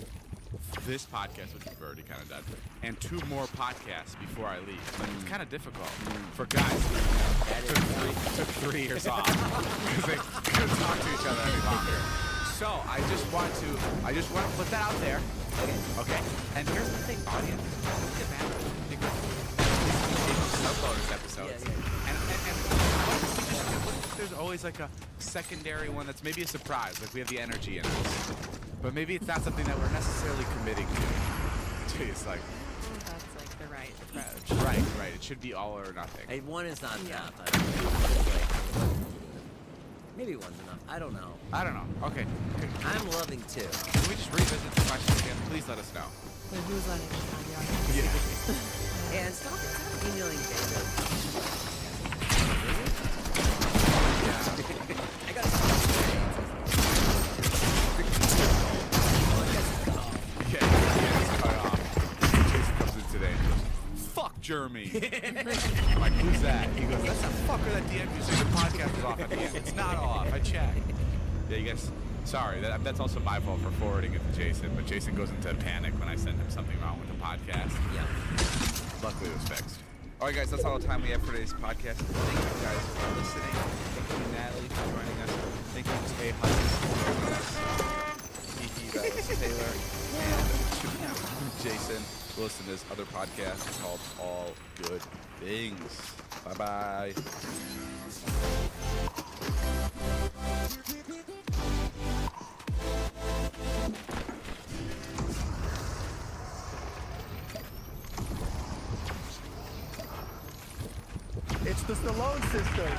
this podcast, which we've already kind of done, and 2 more podcasts before I leave. Like, it's kind of difficult for guys who took 3 years off because they couldn't talk to each other any longer. So I just want to put that out there. Okay. And here's the thing, audience. Get mad at me because some bonus episodes. And there's always like a secondary one that's maybe a surprise. Like we have the energy in us. But maybe it's not something that we're necessarily committing to. It's like, That's like the right approach. right. It should be all or nothing. Hey, 1 is not enough. Maybe 1's enough. I don't know. Okay. I'm loving 2. Can we just revisit the question again? Please let us know. Wait, who's letting us know? Yeah. And stop emailing David. Yeah. I gotta Yeah, it's cut off. Jason comes in today and goes, fuck Jeremy. I'm like, who's that? He goes, that's that fucker that DM'd you saying the podcast is off at the end. It's not off. I checked. Yeah, you guys, sorry. That's also my fault for forwarding it to Jason, but Jason goes into a panic when I send him something wrong with the podcast. Yeah. Luckily, it was fixed. All right, guys, that's all the time we have for today's podcast. Thank you guys for listening. Thank you, Natalie, for joining us. Thank you, Tay Hudson, for joining us. Kiki, Taylor, and Jason. Listen to this other podcast called All Good Things. Bye-bye. It's the Stallone sisters.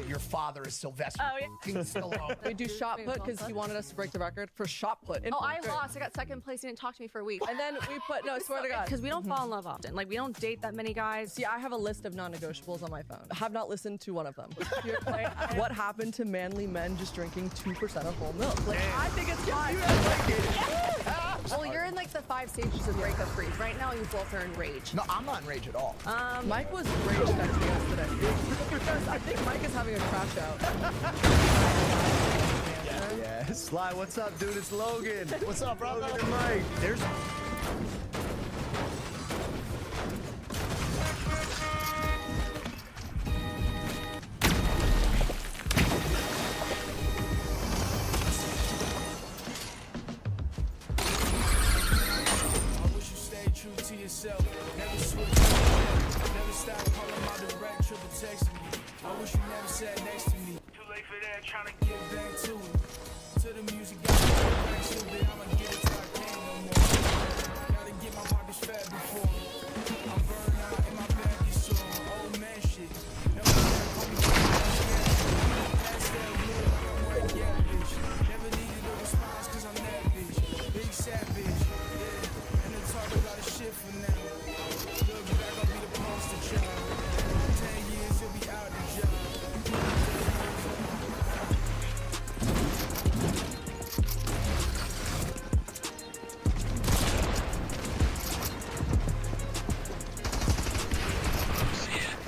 Your father is Sylvester. Oh, yeah. Stallone. We do shot put because he wanted us to break the record for shot put. Oh, I lost. I got second place. He didn't talk to me for a week. And then we put, no, I swear to God. Because we don't fall in love often. Like, we don't date that many guys. See, I have a list of non-negotiables on my phone. I have not listened to one of them. What happened to manly men just drinking 2% of whole milk? Like, I think it's fine. Well, you're in like the 5 stages of breakup freeze. Right now, you both are in rage. No, I'm not in rage at all. Mike was rage texting us today. Because I think Mike is having a crash out. Yeah. Sly, what's up, dude? It's Logan. What's up, bro? Logan and Mike. There's... Never switch, never stop calling my direct, triple texting me. I wish you never sat next to me. Too late for that, trying to get back to it. To the music, got me back so big, I'ma get it till I can't no more. Gotta get my pockets fat before. I'm burned out and my back is sore. Old man shit. Never call me past that wood, I'm right, yeah, bitch. Never needed a response, cause I'm that bitch. Big savage, yeah. And they talk a lot of shit for now. Look back, I'll be the poster child. 10 years, you'll be out of job.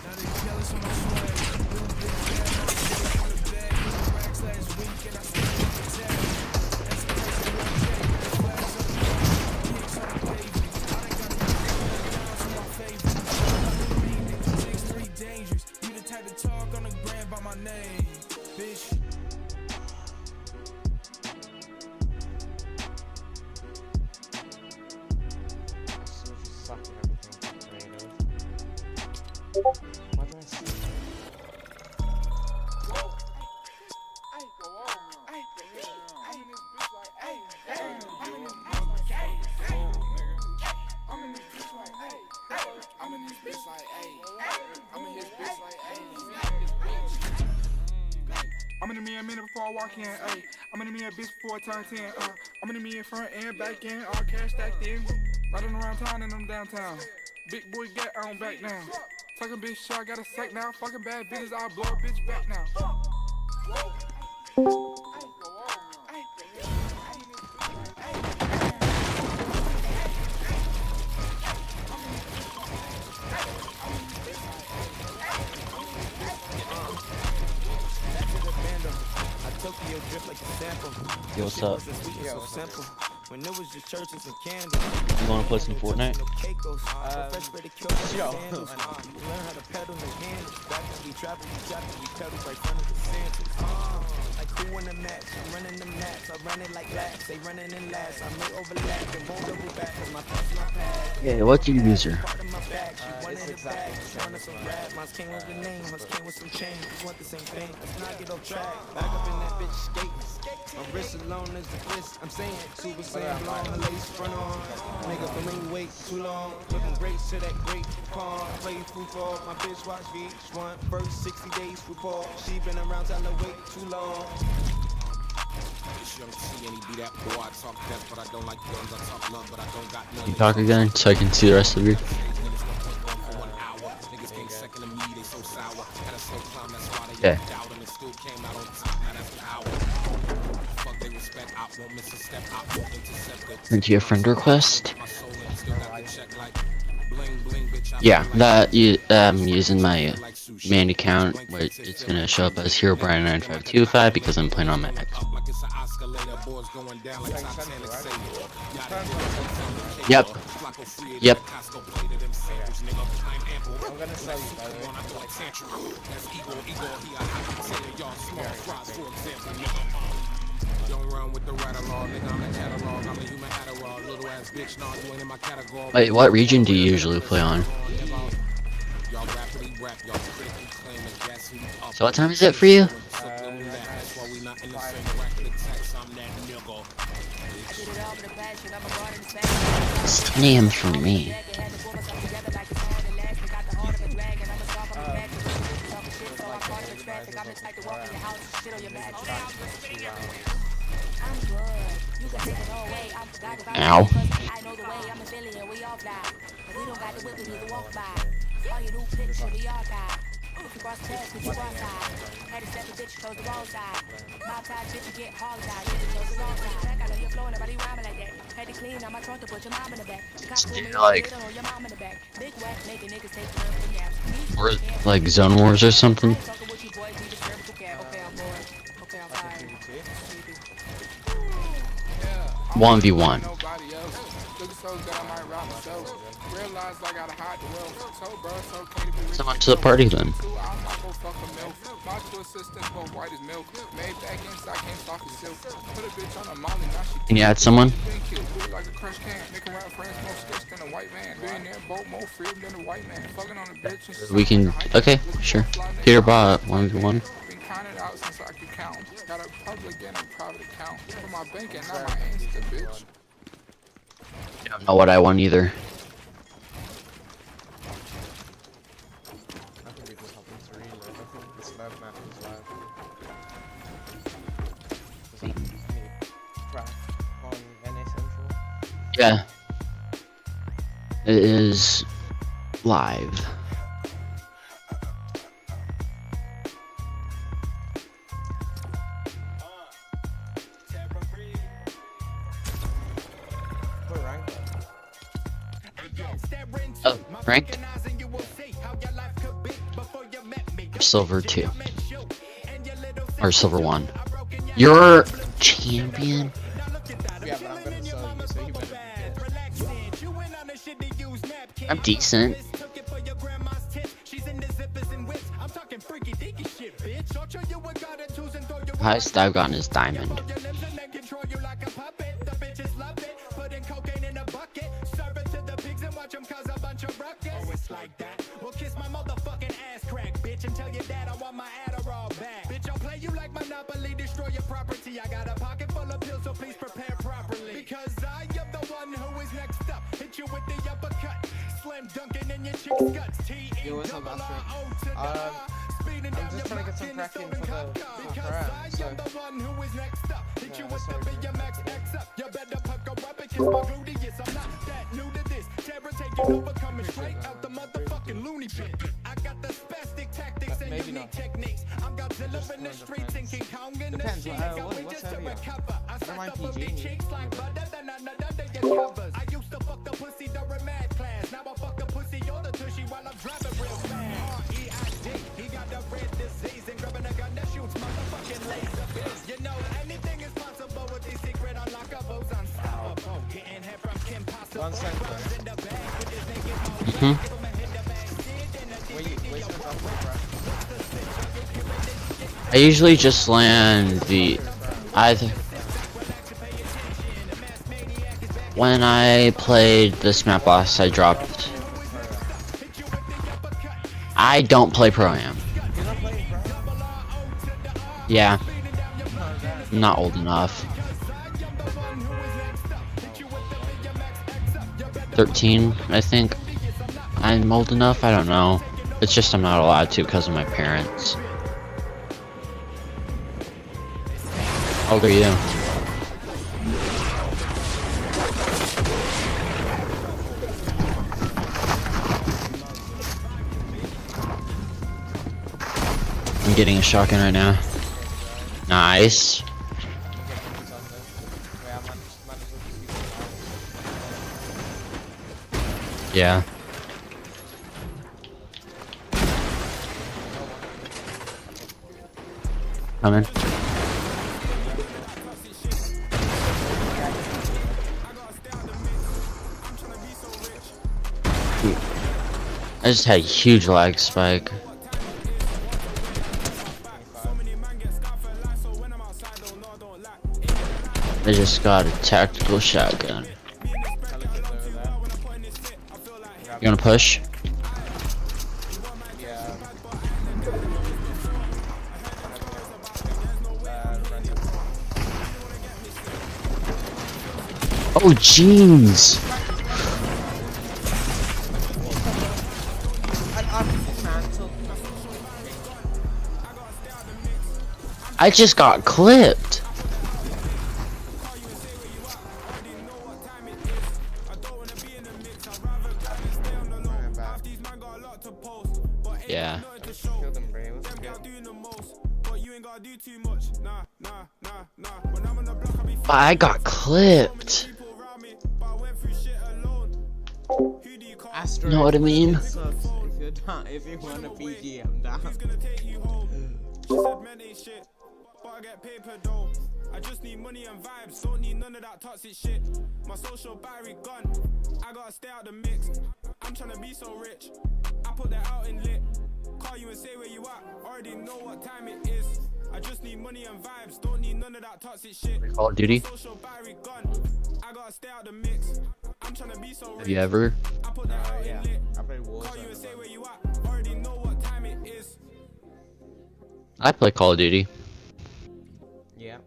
Now they jealous of my swag. Little big bag, on the bag, little racks last week, and I still keep the tag. That's the place I want to take. Flags up the kicks on the pavement. I ain't got no down to my favorite. 6'3" dangerous. You the type to talk on the gram by my name, bitch. What I walk in, ayy. I'm gonna be a bitch before I turn 10, I'm gonna be in front and back in, all cash stacked in. Riding around town and I'm downtown. Big boy get on back now. Talking bitch shit, I got a sack now. Fucking bad bitches, I'll blow a bitch back now. Yo, what's up? When it was just churches and candles. You wanna play some Fortnite? Yo. Learn how to pedal the handles. Back when we travel, we pedal right front of the Santas. Like who in the match? I'm running the match. I run it like laps. They running in laps. I may overlap and won't double back. Cause my pants my pad. Yeah, what do you use her? Part of my back. She wanted it back. She wanted some rap. Mine came with the name. Hers came with some change. We want the same thing. Let's not get off track. Back up in that bitch skating. My wrist alone is the wrist. I'm saying Super Saiyan blonde, her lace front on. Nigga for me wait too long. Looking great to that great pawn. Play football, my bitch watch VH1. First 60 days football. She been around tell her wait too long. Can you talk again so I can see the rest of you? Yeah. Into your friend request? Yeah, that I'm using my main account, where it's gonna show up as HeroBrian9525 because I'm playing on my X. Yep. Yep. I'm gonna sell you, by the way. Wait, what region do you usually play on? So what time is it for you? 10 AM for me. Ow. Like, or like Zone Wars or something? 1v1. Someone to the party then. Can you add someone? We can. Okay, sure. Peter bought 1v1. Got a public and a private account for my bank and not my Insta, bitch. I don't know what I want either. I think we just help him to relive. I think this live map is live. Crack on NA Central. Yeah. It is live. Oh, ranked? Silver 2. Or Silver 1. You're champion? Yeah, but I'm gonna sell you, so you better get. I'm decent. Highest I've gotten is Diamond. Like that. Well, kiss my motherfucking ass crack, bitch, and tell your dad I want my Adderall back. Bitch, I'll play you like Monopoly, destroy your property. I got a pocket full of pills, so please prepare properly. Because I am the one who is next up. Hit you with the uppercut, slam dunking in your chick's guts. T-E-double-R-O to the I'm just trying to get some cracking for the crap. So. Maybe not. Depends. What's heavier? I don't mind PG. I used to fuck the pussy during mad class. Now I fuck the pussy on the tushy while I'm driving real fast. R.E.I.D. He got the red disease and grabbing a gun that shoots motherfucking laser beams. You know anything is possible with these secret unlockables. Unstoppable. Getting head from Kim Possible. In the bag with his naked mouth. I usually just land the either. When I played this map boss, I dropped. I don't play Pro-Am. Yeah. I'm not old enough. 13, I think. I'm old enough? I don't know. It's just I'm not allowed to because of my parents. How old are you? I'm getting a shotgun right now. Nice. Yeah. Coming. I just had a huge lag spike. I just got a tactical shotgun. You wanna push? Oh, jeans! I just got clipped. Yeah. I got clipped. You know what I mean? If you want a PG, I'm down. I get paper though. I just need money and vibes, don't need none of that toxic shit. My social battery gone, I gotta stay out the mix. I'm trying to be so rich, I put that out in lit. Call you and say where you at, already know what time it is. I just need money and vibes, don't need none of that toxic shit. Call of Duty? Social battery gone, I gotta stay out the mix. I'm trying to be so rich. Have you ever? I put that out in lit. I play Warzone. Call you and say where you at, already know what time it is. I play Call of Duty. Yeah.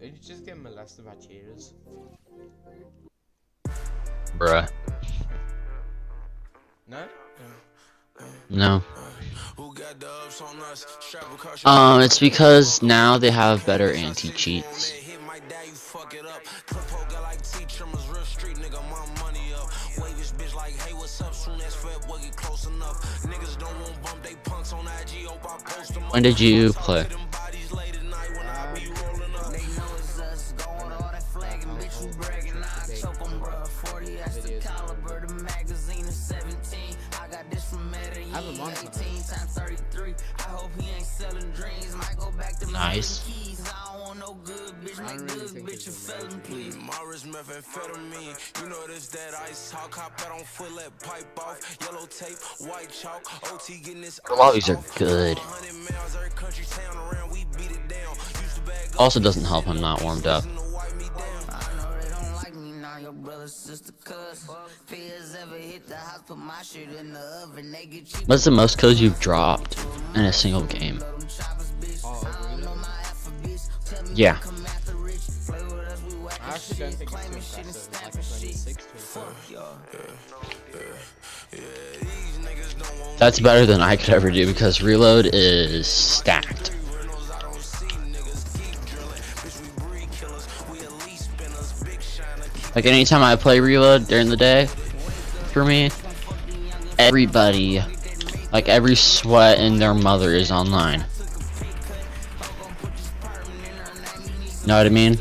Did you just get molested by cheaters? Bruh. No? No. It's because now they have better anti-cheats. When did you play? Nice. The lobbies are good. Also doesn't help I'm not warmed up. What's the most kills you've dropped in a single game? Yeah. I actually don't think it's too impressive, like 26 to That's better than I could ever do because reload is stacked. Like anytime I play reload during the day, for me, everybody, like every sweat and their mother is online. Know what I mean?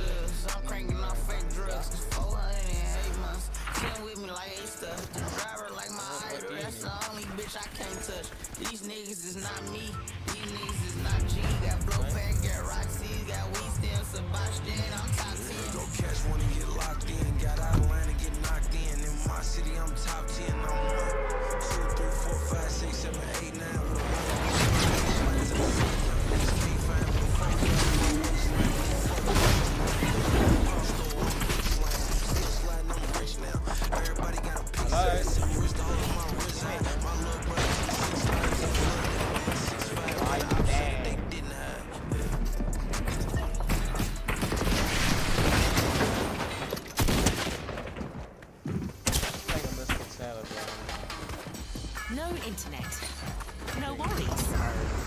No internet. No worries.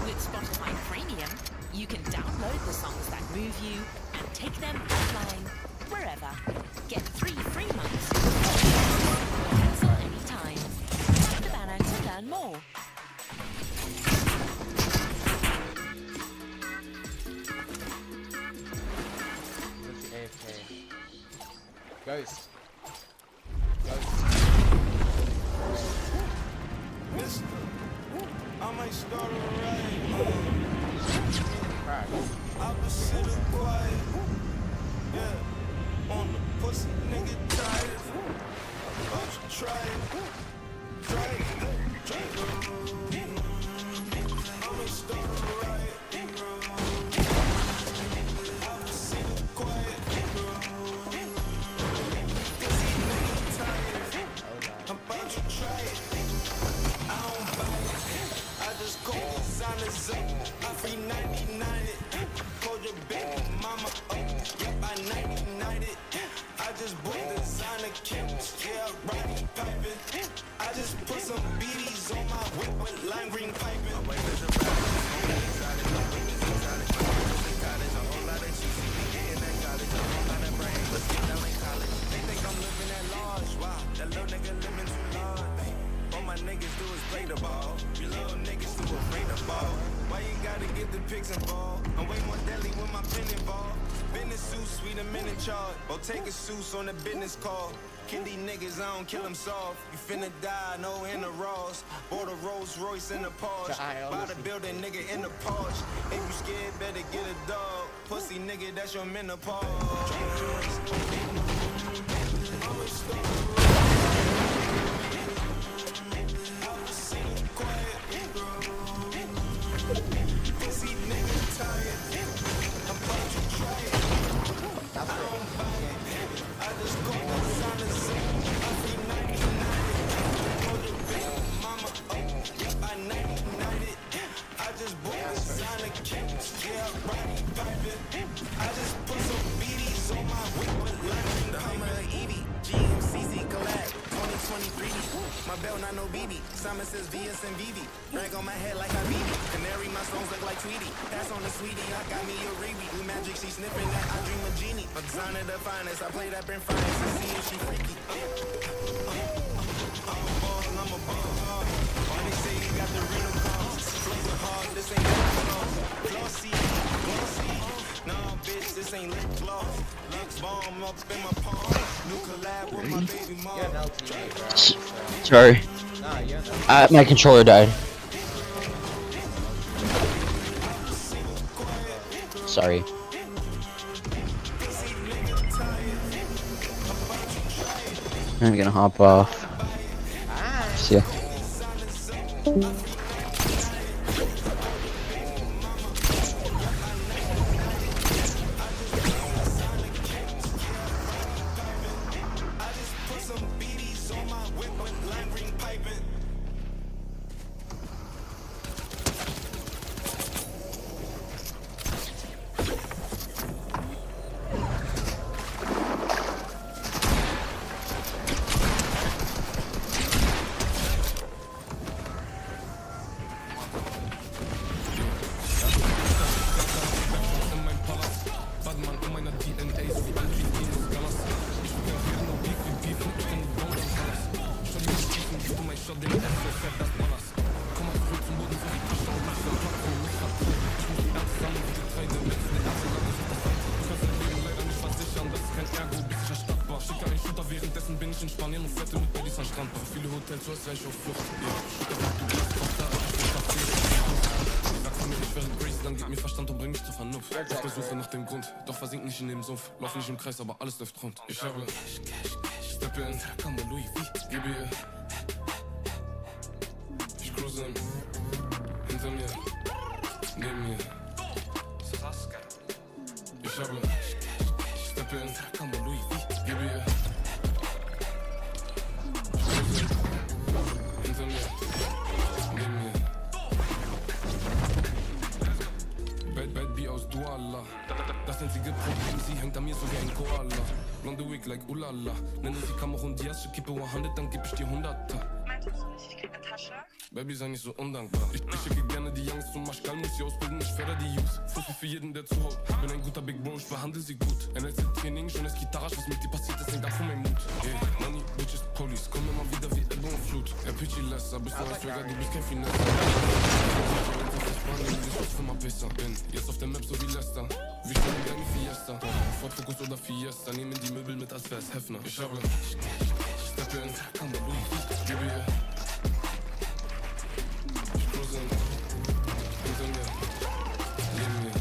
With Spotify Premium, you can download the songs that move you and take them offline, wherever. Get 3 free months. Cancel anytime. Tap the banner to learn more. Ghost. I might start a riot. Opposite of quiet. Yeah. On the pussy nigga tired. About to try it. Try it. I might start a riot. Opposite of quiet. Pussy nigga tired. I'm about to try it. I don't buy it. I just call designers up. I free 99 it. Call your baby mama up. Yep, I 99 it. I just bought designer kits. Yeah, right piping. I just put some BDs on my whip with lime green piping. They think I'm living at large. Wow, that little nigga living too large. All my niggas do is play the ball. You little niggas too afraid to ball. Why you gotta get the pics involved? I'm way more deadly with my pen involved. Business suit, sweet, I'm in charge. Or take a suits on the business call. Kill these niggas, I don't kill them soft. You finna die, no in the Ross. Bought a Rolls Royce in the Porsche. Buy the building, nigga, in the Porsche. If you scared, better get a dog. Pussy nigga, that's your menopause. Pussy nigga tired. I'm about to try it. I don't buy it. I just go on the scene. I free 99. Call your baby mama up. Yep, I 99 it. I just bought designer kits. Yeah, right piping. I just put some BDs on my whip with lime. The Hummer Evie. GMCC collab. 2023. My belt not no BB. Simon says VS and VV. Rag on my head like I BB. Canary, my songs look like Tweety. Pass on the sweetie, I got me a Reebok. Blue magic, she sniffing that. I dream of genie. A designer the finest. I play that in finest and see if she freaky. I'm a ball, I'm a ball. Why they say you got the rental cars? Flows are hard, this ain't lip gloss. Glossy, glossy. Nah, bitch, this ain't lip gloss. Looks bomb up in my palm. New collab with my baby mom. Sorry. My controller died. Sorry. I'm gonna hop off. See ya. restreinte. Par viele Hotels, soit sei ich auf Flucht. Sagst du mir, ich wäre Grace, dann gib mir Verstand und bring mich zur Vernunft. Auf der Suche nach dem Grund, doch versink nicht in dem Sumpf. Lauf nicht im Kreis, aber alles läuft rund. Ich habe Steppe in Handcam und Louis V. Gebe ihr. Ich cruise hinter mir, neben mir. Ich habe Steppe in Handcam und Louis V. Gebe ihr. Ich cruise hinter mir, neben mir. Bad B aus Douala. Das einzige Problem, sie hängt an mir so wie ein Koala. Blonde Wig like Ulala. Nenne sie Cameron Diaz, ich kippe 100, dann gib ich dir 100er. Meintest du nicht, ich krieg eine Tasche? Baby, sei nicht so undankbar. Ich schicke gerne die Youngs zum Maschkal, muss sie ausbilden, ich fördere die Jungs. Fuffi für jeden, der zuhört. Bin ein guter Big Bro, ich behandle sie gut. NLC-Training, schönes Gitarre, was mit dir passiert, das hängt ab von meinem Mut. Ey, Money, Bitches, Police, komm immer wieder wie Ebbe und Flut. Pitchy Lesser, bist du ein Swagger, du bist kein Finesse. Bin jetzt auf der Map so wie Lester. Wie schnell in deine Fiesta. Ford Focus oder Fiesta, nehmen die Möbel mit als wär's Hefner. Ich habe Steppe in Handcam und Louis V. Gebe ihr. Ich cruise hinter mir, neben mir.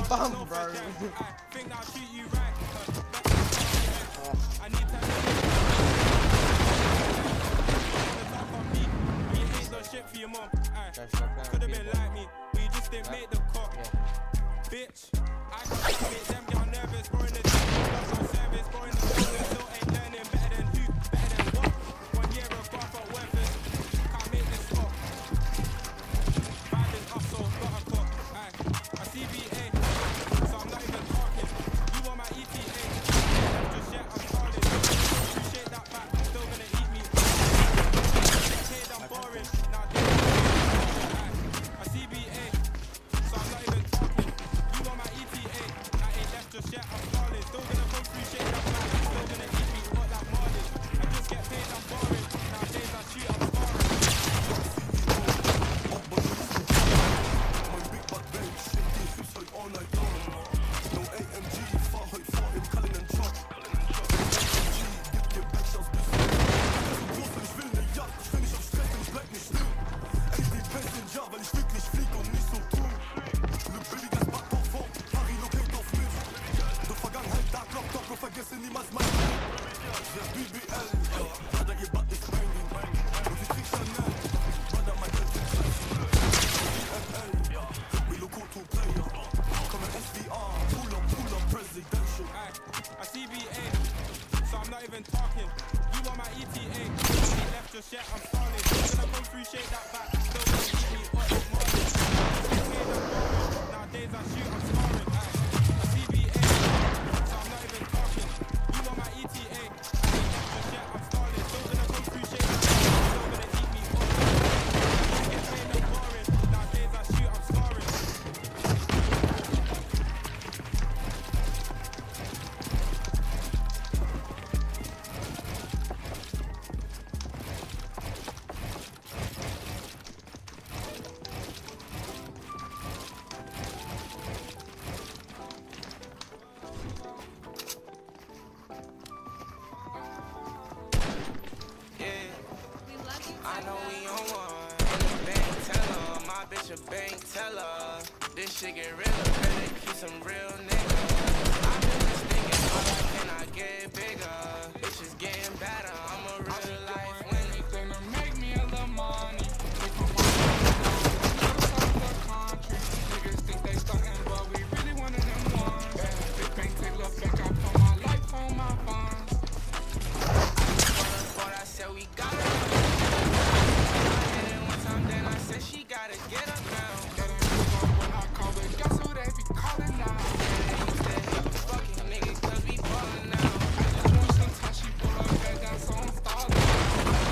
bum, bro. Could have been like me, we just didn't make the cut. I CBA, so I'm not even talking. You want my ETA? You left your shit, I'm stalling. Gonna go through, shake that back. Still gonna keep me up this morning. Nowadays I shoot, I'm scoring. I CBA, so I'm not even talking. You want my ETA? You left your shit, I'm stalling. Still gonna go through, shake that back. Still gonna keep me up. Get paid, no boring. Nowadays I shoot, I'm scoring. I know we on one. Bank teller, my bitch a bank teller. This shit get realer, better keep some real niggas. I've been just thinking, how can I get bigger? It's just getting better. I'm a real life winner. Anything to make me a little money. Niggas think they stuntin', but we really one of them ones. Big bank take look back, I put my life on my funds. But I said we got it. Then I said she gotta get up now. When I call it, guess who they be calling now? Fucking niggas cause we ballin' now. I just want some time, she pull up, that down, so I'm stalling.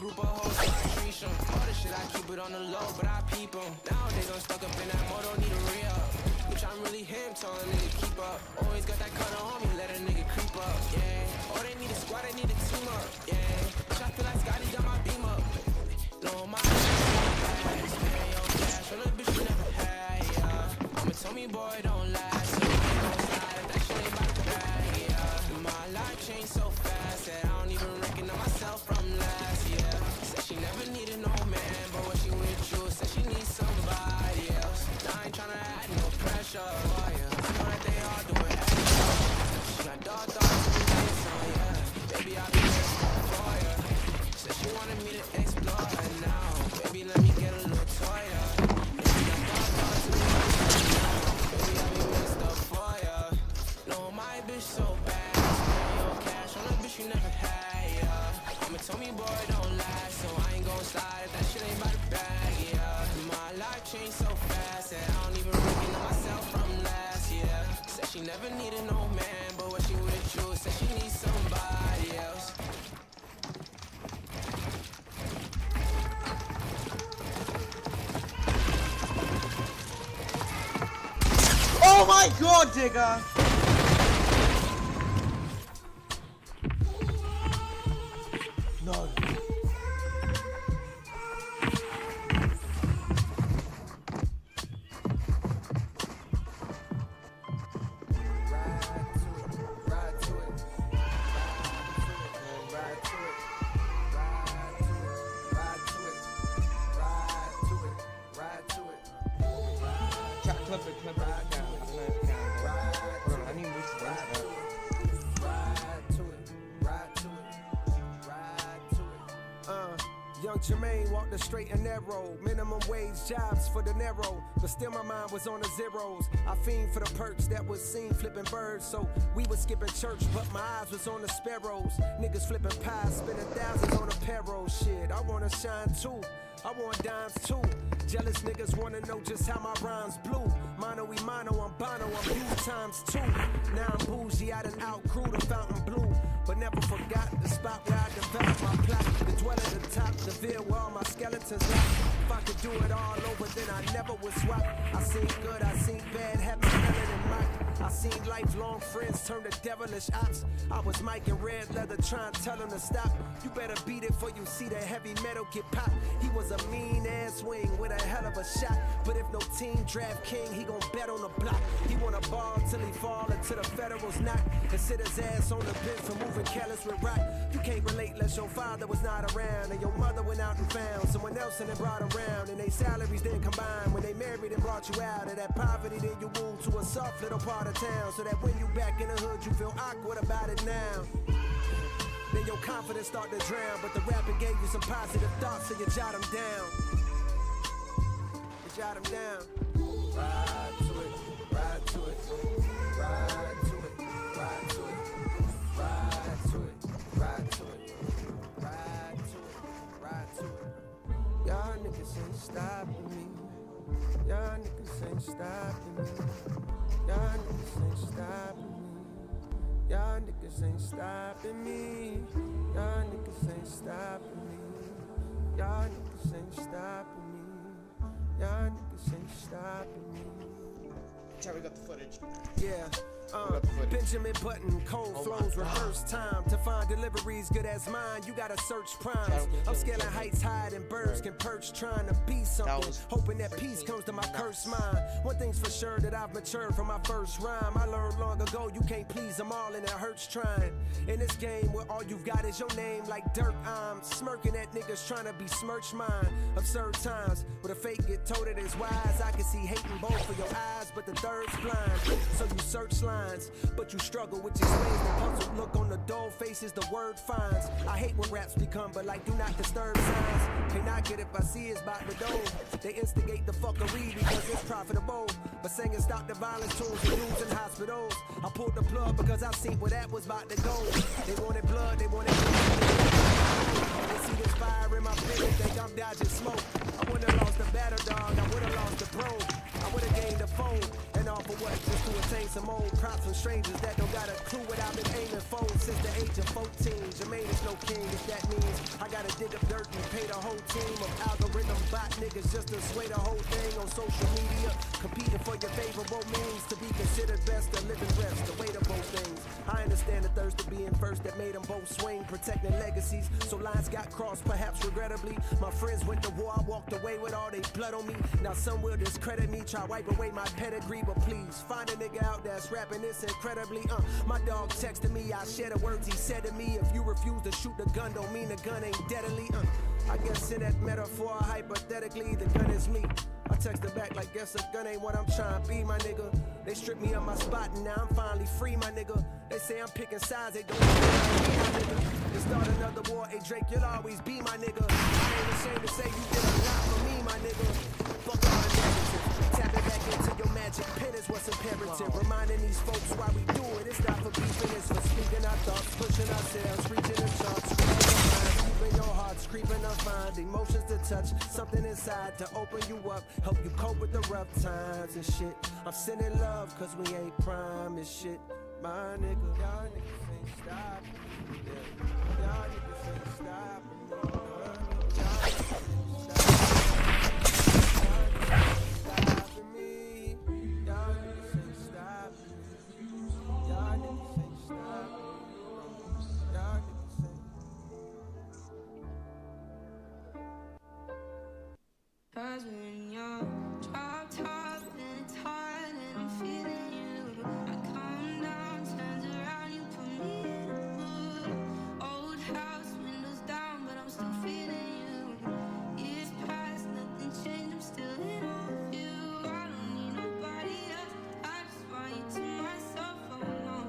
group of hoes, so I treat them. All the shit I keep it on the low, but I peep them. Nowadays I'm stuck up in that mode, don't need a re-up. Bitch, I'm really him, tell a nigga keep up. Always got that cutter on me, let a nigga creep up, yeah. Oh, they need a squad, they need a team up, yeah. Bitch, I feel like Scotty got my beam up. No, my cash, man, yo, cash. All the bitch you never had, yeah. Mama told me, boy, don't lie, so you ain't gon' slide if that shit ain't about to bag, yeah. My life changed so fast that I don't even recognize myself from last year. Said she never needed no man, but when she with you, said she needs somebody else. Now I ain't tryna add no pressure, oh, yeah. I know that they all do it extra. She got dark thoughts in the face, oh, yeah. Baby, I'll be there for ya. Said she wanted me to explore her now. Baby, let me get a little toya. Yeah, she got dark thoughts in the face, oh, yeah. Baby, I'll be messed up for ya. No, my bitch so bad. You never had, yeah. Mama told me, boy, don't lie, so I ain't gon' slide if that shit ain't by the bag, yeah. My life changed so fast that I don't even recognize myself from last year. Said she never needed no man, but when she with you, said she needs somebody else. Oh my god, digga! No. Clip it. I don't know if you can. Hold on, I need to move to that. Young Jermaine walked the straight and narrow. Minimum wage jobs for the narrow. But still my mind was on the zeros. I fiend for the perks that was seen flipping birds. So we was skipping church, but my eyes was on the sparrows. Niggas flipping pies, spending thousands on a payroll. Shit, I wanna shine too. I want dimes too. Jealous niggas wanna know just how my rhymes blew. Mono we mono, I'm bono, I'm huge times two. Now I'm bougie, I done outgrew the fountain blue. But never forgot the spot where I developed my plot. The dwell at the top, the veil where all my skeletons lie. If I could do it all over, then I never would swap. I seen good, I seen bad, had me smelling in Mike. I seen lifelong friends turn to devilish ops. I was Mike in red leather trying to tell him to stop. You better beat it before you see that heavy metal get popped. He was a mean ass wing with a hell of a shot. But if no team draft king, he gon' bet on the block. He wanna ball till he fall until the federals knock. And sit his ass on the bench for moving careless with rock. You can't relate unless your father was not around. And your mother went out and found someone else and then brought around. And they salaries didn't combine. When they married and brought you out of that poverty, then you moved to a soft little part of town. So that when you back in the hood, you feel awkward about it now. Then your confidence start to drown. But the rapping gave you some positive thoughts, so you jot them down. You jot them down. Ride to it, ride to it, ride to it, ride to it, ride to it, ride to it, ride to it, ride to it. Y'all niggas ain't stopping me. Y'all niggas ain't stopping me. Y'all niggas ain't stopping me. Y'all niggas ain't stopping me. Y'all niggas ain't stopping me. Y'all niggas ain't stopping me. Y'all niggas ain't stopping me. Terry got the footage. Yeah. Benjamin Button, cold flows, reverse time. To find deliveries good as mine, you gotta search primes. I'm scaling heights higher than birds can perch, trying to be something, hoping that peace comes to my cursed mind. One thing's for sure that I've matured from my first rhyme. I learned long ago you can't please them all and it hurts trying. In this game where all you've got is your name like dirt, I'm smirking at niggas trying to besmirch mine. Absurd times where the fake get told it is wise. I can see hate in both of your eyes, but the third's blind. So you search lines, but you struggle, which explains the puzzled look on the dull faces the word finds. I hate when raps become, but like do not disturb signs. Can't knock it if I see it's about to go. They instigate the fuckery because it's profitable. But saying stop the violence tools and dudes in hospitals. I pulled the plug because I seen where that was about to go. They wanted blood, they wanted blood. They see this fire in my pit, they think I'm dodging smoke. I would've lost the battle dog, I would've lost the pro. I would've gained the phone, and all for what? Just to attain some old props from strangers that don't got a clue what I've been aiming for since the age of 14. Jermaine is no king, if that means I gotta dig up dirt and pay the whole team of algorithm bot niggas just to sway the whole thing on social media. Competing for your favorable means to be considered best to live and rest. The weight of both things. I understand the thirst of being first that made them both swing, protecting legacies. So lines got crossed, perhaps regrettably. My friends went to war, I walked away with all they blood on me. Now some will discredit me, try wipe away my pedigree, but please find a nigga out that's rapping this incredibly. My dog texted me, I share the words he said to me. If you refuse to shoot the gun, don't mean the gun ain't deadly. I guess in that metaphor, hypothetically, the gun is me. I texted back like, guess a gun ain't what I'm trying to be, my nigga. They stripped me of my spot and now I'm finally free, my nigga. They say I'm picking sides, they don't me, my nigga. They start another war, hey Drake, you'll always be my nigga. I ain't ashamed to say you did a lot for me, my nigga. Fuck all the narrative, tap it back into your magic pen is what's imperative. Reminding these folks why we do it, it's not for beefing, it's for speaking our thoughts, pushing ourselves, reaching the charts, keeping your hearts, creeping up, find emotions to touch, something inside to open you up, help you cope with the rough times and shit. I'm sending love cause we ain't promised shit, my nigga. Y'all niggas ain't stopping, yeah. Y'all niggas ain't stopping, me. Y'all niggas ain't stopping me. Y'all niggas ain't stopping me. Y'all niggas ain't. Cause when you're dropped top and it's hard and I'm feeling you, I come down, turns around, you put me in a mood. Old house, windows down, but I'm still feeling you. Years past, nothing changed, I'm still in love with you. I don't need nobody else, I just want you to myself, oh no.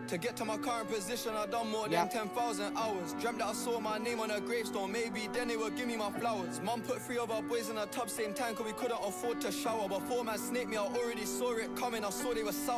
To get to my current position, I've done more than 10,000 hours. Dreamt that I saw my name on a gravestone, maybe then they would give me my flowers. Mum put 3 of our boys in a tub same time cause we couldn't afford to shower. Before man snaked me, I already saw it coming, I saw they were sour.